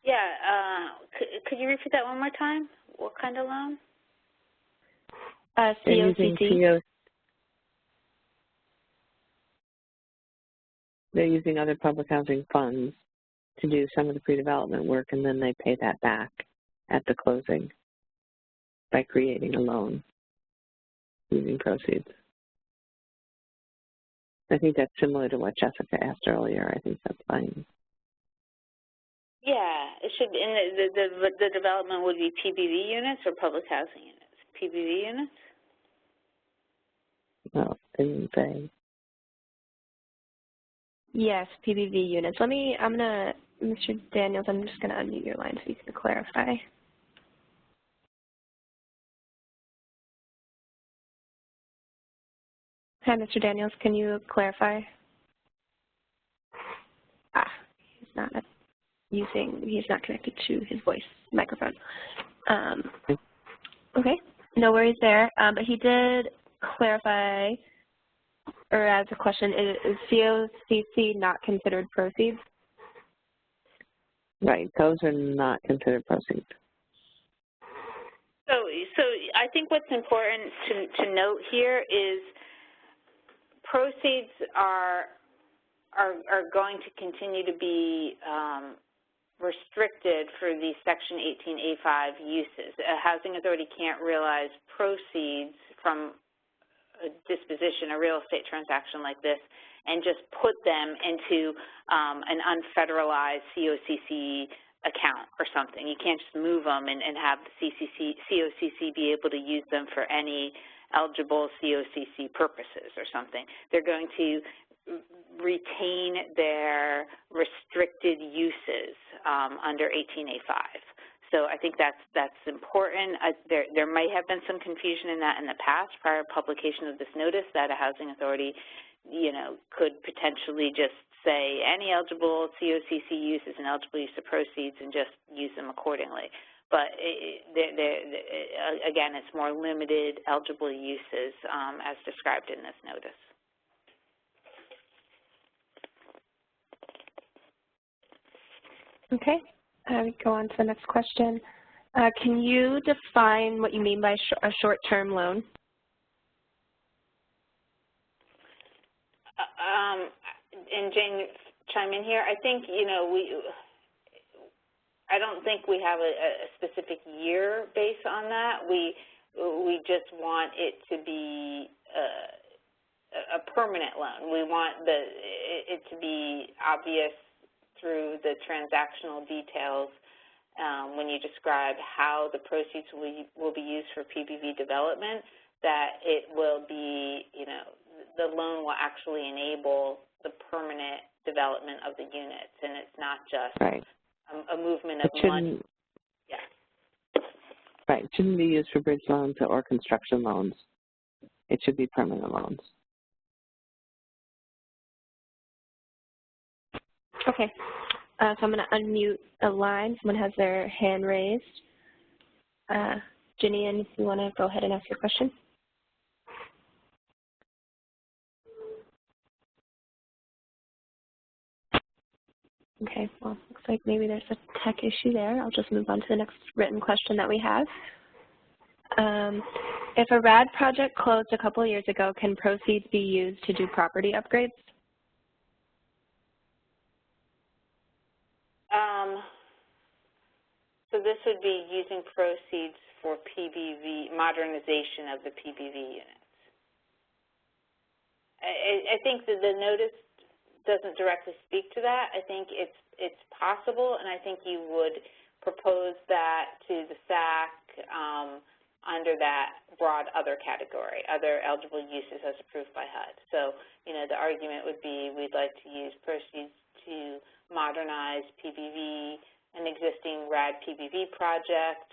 Yeah, could you repeat that one more time? What kind of loan? COCC. They're using other public housing funds to do some of the pre-development work, and then they pay that back at the closing by creating a loan using proceeds. I think that's similar to what Jessica asked earlier. I think that's fine. Yeah, it should. And the development would be PBV units or public housing units? PBV units? No, they didn't say. Yes, PBV units. Mr. Daniels, I'm just going to unmute your line so you can clarify. Hi, Mr. Daniels, can you clarify? He's not connected to his voice microphone. Okay, no worries there. But he did clarify, or as a question, is COCC not considered proceeds? Right, those are not considered proceeds. So I think what's important to note here is proceeds are going to continue to be restricted for these Section 18A5 uses. A housing authority can't realize proceeds from a disposition, a real estate transaction like this, and just put them into an unfederalized COCC account or something. You can't just move them and have the COCC be able to use them for any eligible COCC purposes or something. They're going to retain their restricted uses under 18A5. So I think that's important. There might have been some confusion in that in the past prior to publication of this notice, that a housing authority you know, could potentially just say any eligible COCC use is an eligible use of proceeds and just use them accordingly. But again, it's more limited eligible uses as described in this notice. Okay, we go on to the next question. Can you define what you mean by a short-term loan? And Jane, chime in here. I think, you know, I don't think we have a specific year base on that. We just want it to be a permanent loan. We want it to be obvious through the transactional details when you describe how the proceeds will be used for PBV development, that it will be, you know, the loan will actually enable the permanent development of the units, and it's not just a movement of money. Yeah. Right. It shouldn't be used for bridge loans or construction loans. It should be permanent loans. Okay. So I'm going to unmute a line. Someone has their hand raised. Jinian, if you want to go ahead and ask your question. Okay, well, looks like maybe there's a tech issue there. I'll just move on to the next written question that we have. If a RAD project closed a couple of years ago, can proceeds be used to do property upgrades? So this would be using proceeds for PBV, modernization of the PBV units. I think that the notice doesn't directly speak to that. I think it's possible, and I think you would propose that to the SAC under that broad other category, other eligible uses as approved by HUD. So, you know, the argument would be we'd like to use proceeds to modernize PBV, an existing RAD PBV project.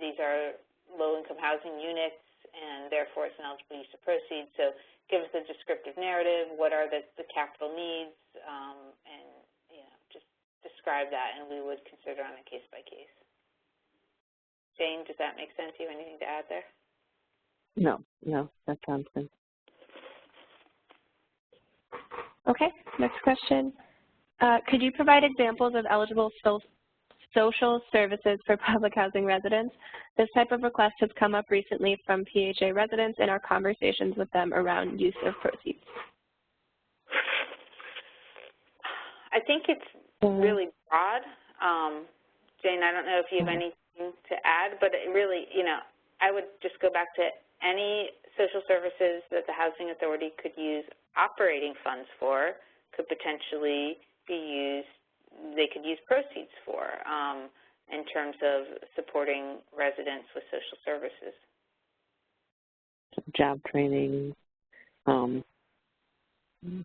These are low-income housing units, and therefore it's an eligible use of proceeds. So give us a descriptive narrative, what are the capital needs, and, you know, just describe that, and we would consider on a case-by-case. Jane, does that make sense? Do you have anything to add there? No, that sounds good. Okay, next question. Could you provide examples of eligible social services for public housing residents? This type of request has come up recently from PHA residents in our conversations with them around use of proceeds. I think it's really broad. Jane, I don't know if you have anything to add, but it really, you know, I would just go back to any social services that the Housing Authority could use operating funds for could potentially be used, they could use proceeds for in terms of supporting residents with social services. Job training,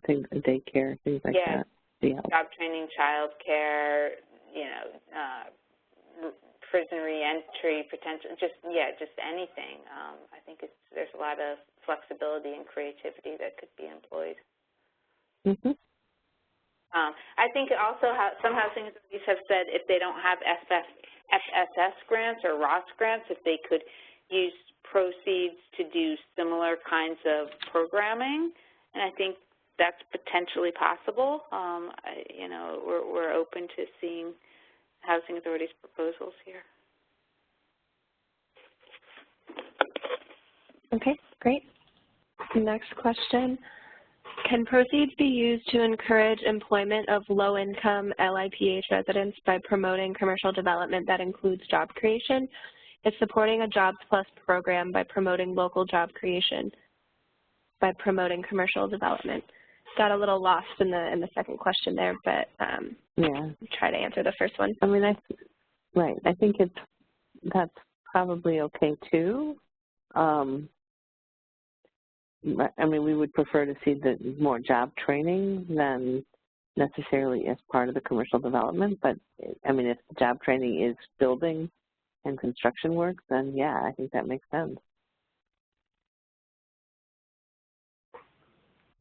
things, daycare, things like that. Yeah. Job training, child care, you know, prison reentry potential, just anything. I think there's a lot of flexibility and creativity that could be employed. Mm-hmm. I think also some housing authorities have said if they don't have FSS grants or ROS grants, if they could use proceeds to do similar kinds of programming, and I think that's potentially possible. You know, we're open to seeing housing authorities' proposals here. Okay, great. Next question. Can proceeds be used to encourage employment of low-income LIPH residents by promoting commercial development that includes job creation? Is supporting a Jobs Plus program by promoting local job creation by promoting commercial development? Got a little lost in the second question there, but try to answer the first one. I mean, I think that's probably okay too. I mean, we would prefer to see more job training than necessarily as part of the commercial development. But, I mean, if job training is building and construction work, then, yeah, I think that makes sense.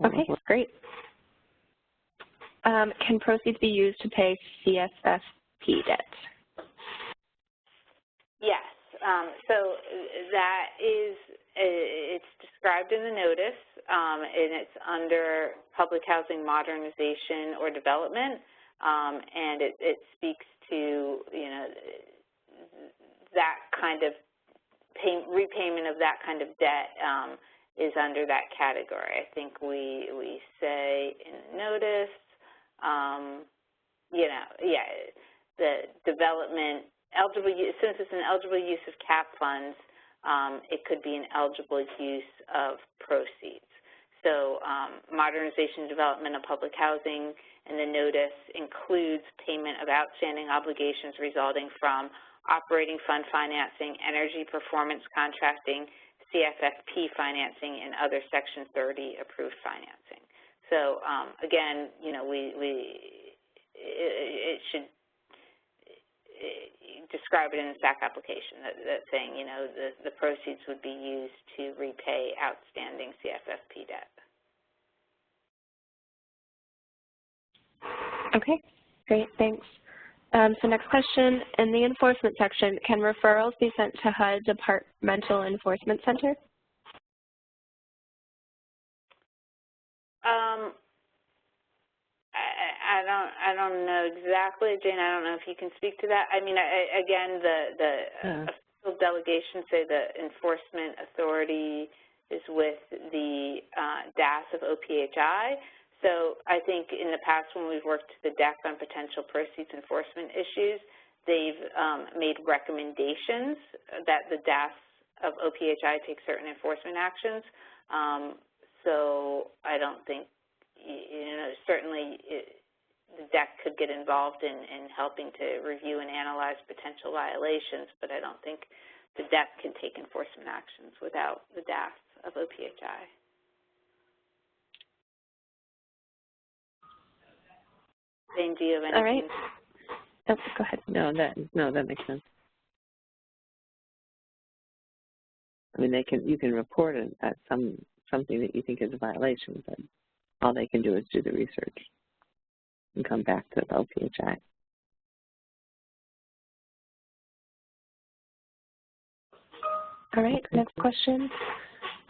Okay, great. Can proceeds be used to pay CFFP debt? Yes. So that is, it's described in the notice, and it's under public housing modernization or development, and it speaks to, you know, that kind of repayment of that kind of debt is under that category. I think we say in the notice, you know, yeah, the development eligible use, since it's an eligible use of CAP funds, it could be an eligible use of proceeds. So modernization and development of public housing and the notice includes payment of outstanding obligations resulting from operating fund financing, energy performance contracting, CFFP financing, and other Section 30 approved financing. So again, you know, it should describe it in the SAC application, that saying, you know, the proceeds would be used to repay outstanding CFFP debt. Okay, great, thanks. So next question, in the enforcement section, can referrals be sent to HUD Departmental Enforcement Center? I don't know exactly, Jane. I don't know if you can speak to that. I mean, again, the official delegations say the enforcement authority is with the DAS of OPHI. So I think in the past when we've worked to the DEC on potential proceeds enforcement issues, they've made recommendations that the DAS of OPHI take certain enforcement actions. So I don't think, you know, certainly the DEC could get involved in helping to review and analyze potential violations, but I don't think the DEC can take enforcement actions without the DAS of OPHI. Jane, do you have anything? All right. Oh, go ahead. No, that makes sense. I mean, you can report it at something that you think is a violation, but all they can do is do the research and come back to the OPHI. All right, next question.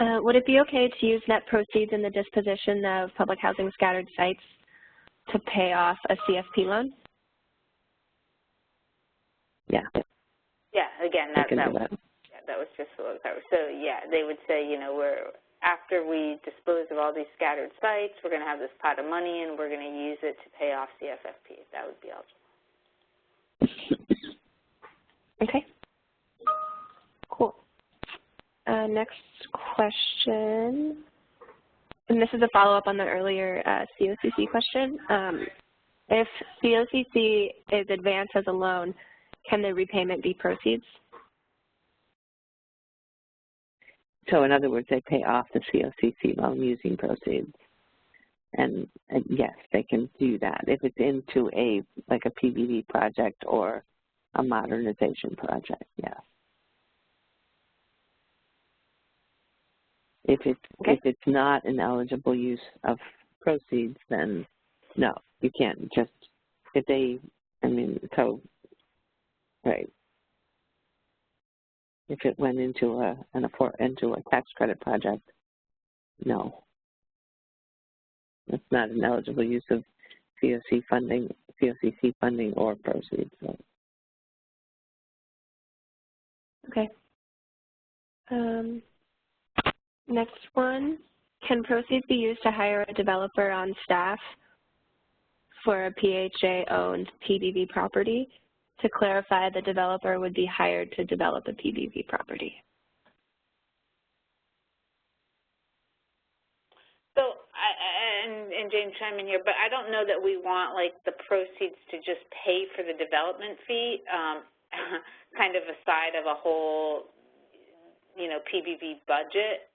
Would it be okay to use net proceeds in the disposition of public housing scattered sites to pay off a CFP loan? Yeah. Yeah, again, that was just what was covered. So, yeah, they would say, you know, after we dispose of all these scattered sites, we're going to have this pot of money and we're going to use it to pay off CFFP. That would be eligible. Okay. Cool. Next question. And this is a follow-up on the earlier COCC question. If COCC is advanced as a loan, can the repayment be proceeds? So in other words, they pay off the COCC loan using proceeds. And yes, they can do that if it's into like a PBV project or a modernization project, yes. If it's not an eligible use of proceeds, then no, you can't just, right. If it went into a tax credit project, no. It's not an eligible use of COCC funding or proceeds. So. Okay. Next one, can proceeds be used to hire a developer on staff for a PHA-owned PBV property? To clarify, the developer would be hired to develop a PBV property. So, and James, chime in here, but I don't know that we want, like, the proceeds to just pay for the development fee, kind of aside of a whole, you know, PBV budget.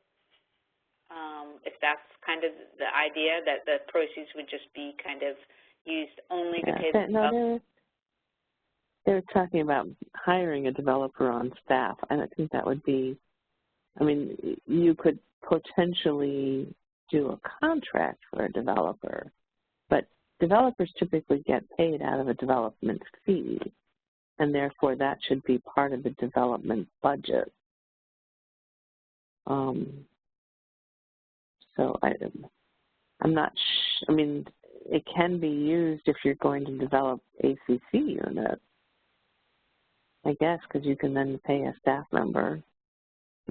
If that's kind of the idea, that the proceeds would just be kind of used only to pay the development. They're talking about hiring a developer on staff. I don't think that would be, I mean, you could potentially do a contract for a developer, but developers typically get paid out of a development fee, and therefore that should be part of the development budget. So I'm not, I mean, it can be used if you're going to develop ACC units, I guess, because you can then pay a staff member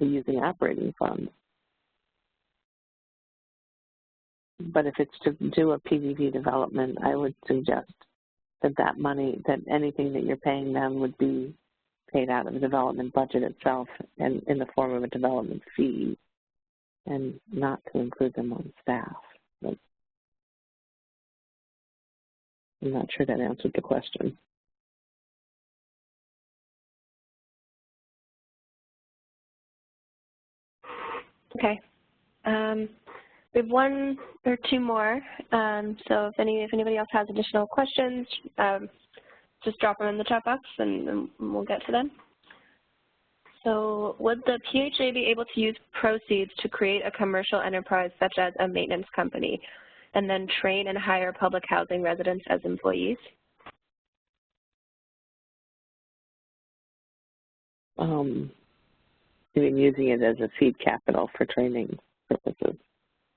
using operating funds. But if it's to do a PDV development, I would suggest that that money, that anything that you're paying them would be paid out of the development budget itself and in the form of a development fee, and not to include them on staff. But I'm not sure that answered the question. Okay. We have one or two more. So if anybody else has additional questions, just drop them in the chat box and we'll get to them. So would the PHA be able to use proceeds to create a commercial enterprise such as a maintenance company and then train and hire public housing residents as employees? You mean using it as a seed capital for training purposes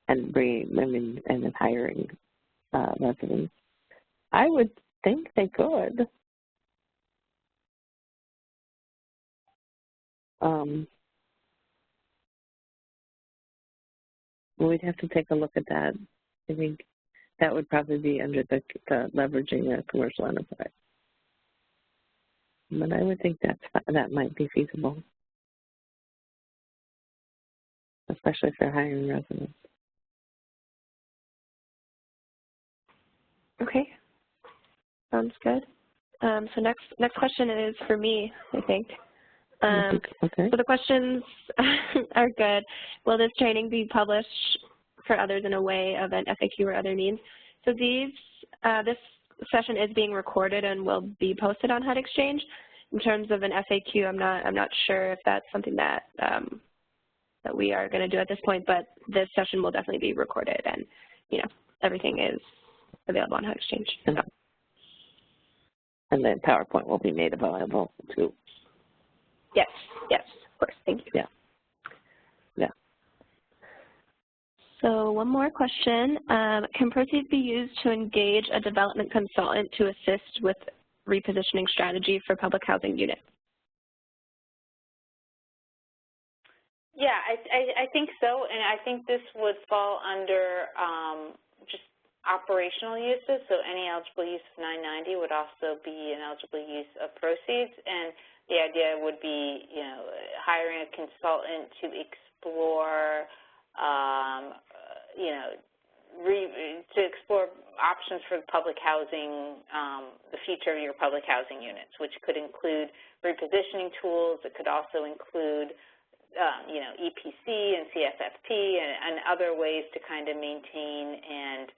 and bringing, and then hiring residents? I would think they could. We'd have to take a look at that. I think that would probably be under the leveraging a commercial enterprise. But I would think that might be feasible, especially if they're hiring residents. Okay, sounds good. So next question is for me, I think. Okay. So the questions are good. Will this training be published for others in a way of an FAQ or other means? So this session is being recorded and will be posted on HUD Exchange. In terms of an FAQ, I'm not sure if that's something that that we are going to do at this point, but this session will definitely be recorded, and everything is available on HUD Exchange. And then PowerPoint will be made available too. Yes, of course. Thank you. Yeah. So one more question. Can proceeds be used to engage a development consultant to assist with repositioning strategy for public housing units? Yeah, I think so, and I think this would fall under just operational uses, so any eligible use of 990 would also be an eligible use of proceeds, and the idea would be, hiring a consultant to explore, to explore options for public housing, the future of your public housing units, which could include repositioning tools. It could also include, EPC and CFFP and other ways to kind of maintain and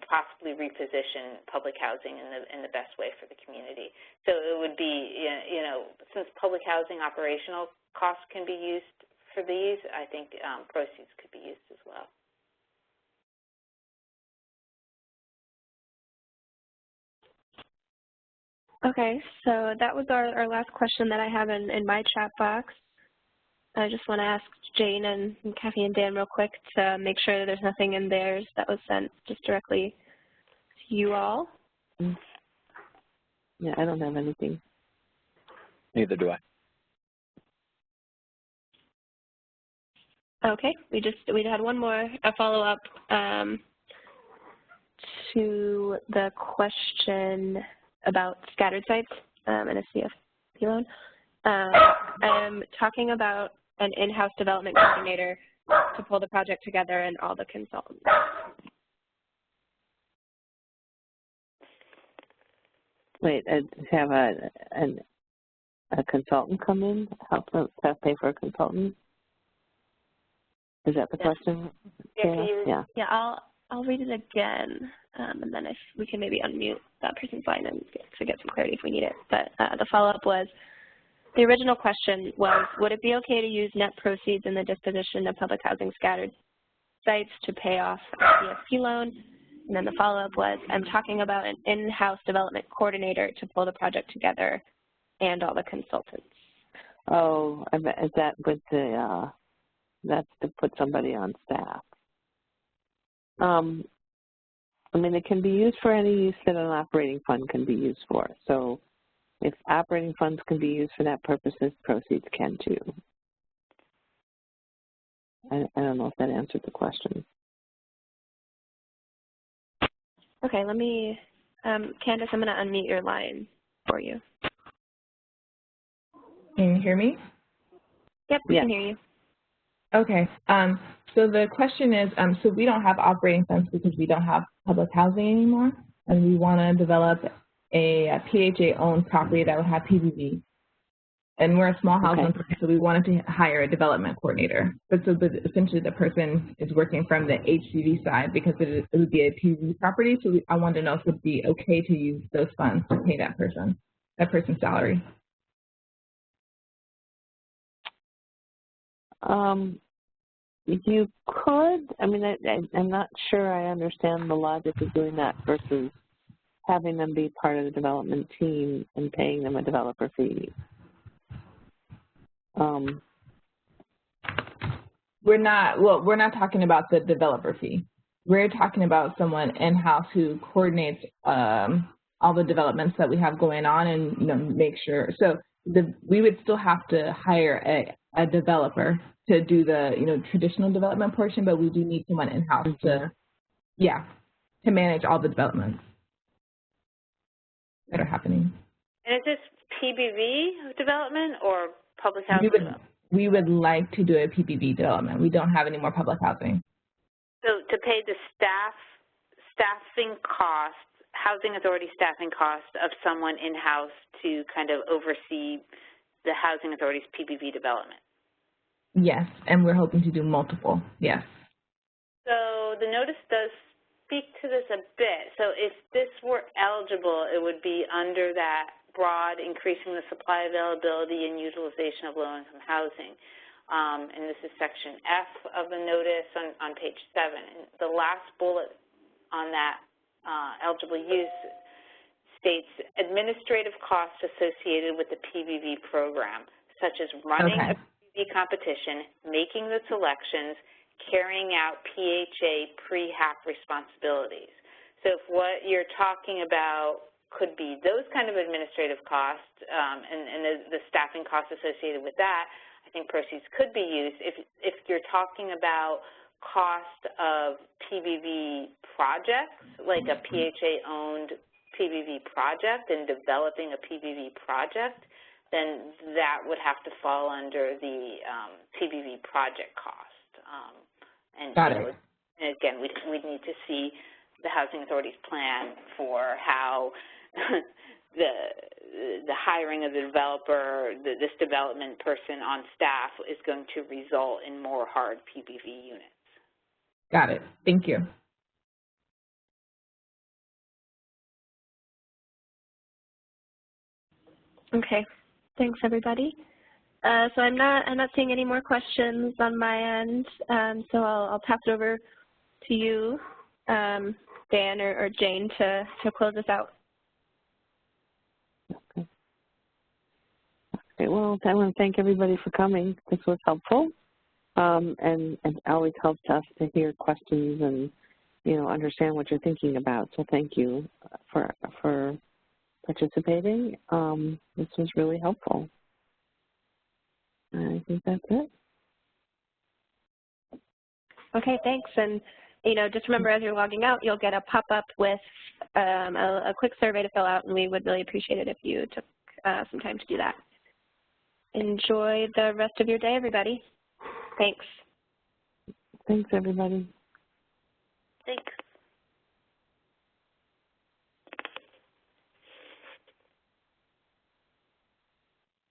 possibly reposition public housing in the best way for the community. So it would be, since public housing operational costs can be used for these, I think proceeds could be used as well. Okay, so that was our last question that I have in my chat box. I just want to ask Jane and Kathy and Dan real quick to make sure that there's nothing in theirs that was sent just directly to you all. Yeah, I don't have anything. Neither do I. Okay, we had one more, a follow-up to the question about scattered sites and a CFP loan. I'm talking about an in-house development coordinator to pull the project together and all the consultants. Wait, have a consultant come in, help pay for a consultant? Is that the question? Yeah. I'll read it again, and then if we can maybe unmute that person's line and get some clarity if we need it. But the follow-up was, the original question was, would it be okay to use net proceeds in the disposition of public housing scattered sites to pay off a CFP loan. And then the follow-up was, I'm talking about an in-house development coordinator to pull the project together and all the consultants. Oh, is that with the, that's to put somebody on staff. I mean, it can be used for any use that an operating fund can be used for. So if operating funds can be used for that purpose, proceeds can too. I don't know if that answered the question. Okay, let me, Candace, I'm going to unmute your line for you. Can you hear me? Yep, we can hear you. Okay. So the question is, so we don't have operating funds because we don't have public housing anymore, and we want to develop a PHA-owned property that would have PBV. And we're a small housing company, so we wanted to hire a development coordinator. But essentially the person is working from the HCV side because it would be a PBV property, so I wanted to know if it would be okay to use those funds to pay that person's salary. You could, I mean, I'm not sure I understand the logic of doing that versus having them be part of the development team and paying them a developer fee. We're not talking about the developer fee. We're talking about someone in-house who coordinates all the developments that we have going on and make sure. So we would still have to hire a developer to do the traditional development portion, but we do need someone in-house to manage all the developments that are happening. And is this PBV development or public housing development? We would like to do a PBV development. We don't have any more public housing. So to pay the staffing costs, housing authority staffing costs of someone in-house to kind of oversee the housing authority's PBV development. Yes, and we're hoping to do multiple, yes. So the notice does speak to this a bit. So if this were eligible, it would be under that broad increasing the supply availability and utilization of low-income housing. And this is section F of the notice on page 7. And the last bullet on that eligible use states administrative costs associated with the PBV program, such as running a PBV competition, making the selections, carrying out PHA pre-HAP responsibilities. So if what you're talking about could be those kind of administrative costs and the staffing costs associated with that, I think proceeds could be used. If you're talking about cost of PBV projects, like a PHA-owned PBV project and developing a PBV project, then that would have to fall under the PBV project cost. Got it. And again, we'd need to see the Housing Authority's plan for how the hiring of the developer, this development person on staff is going to result in more hard PBV units. Got it. Thank you. Okay. Thanks, everybody. So I'm not seeing any more questions on my end. So I'll pass it over to you, Dan or Jane, to close us out. Okay, well, I want to thank everybody for coming. This was helpful, and it always helps us to hear questions and, understand what you're thinking about. So thank you for participating. This was really helpful. I think that's it. Okay, thanks. And, just remember as you're logging out, you'll get a pop-up with a quick survey to fill out, and we would really appreciate it if you took some time to do that. Enjoy the rest of your day, everybody. Thanks. Thanks, everybody.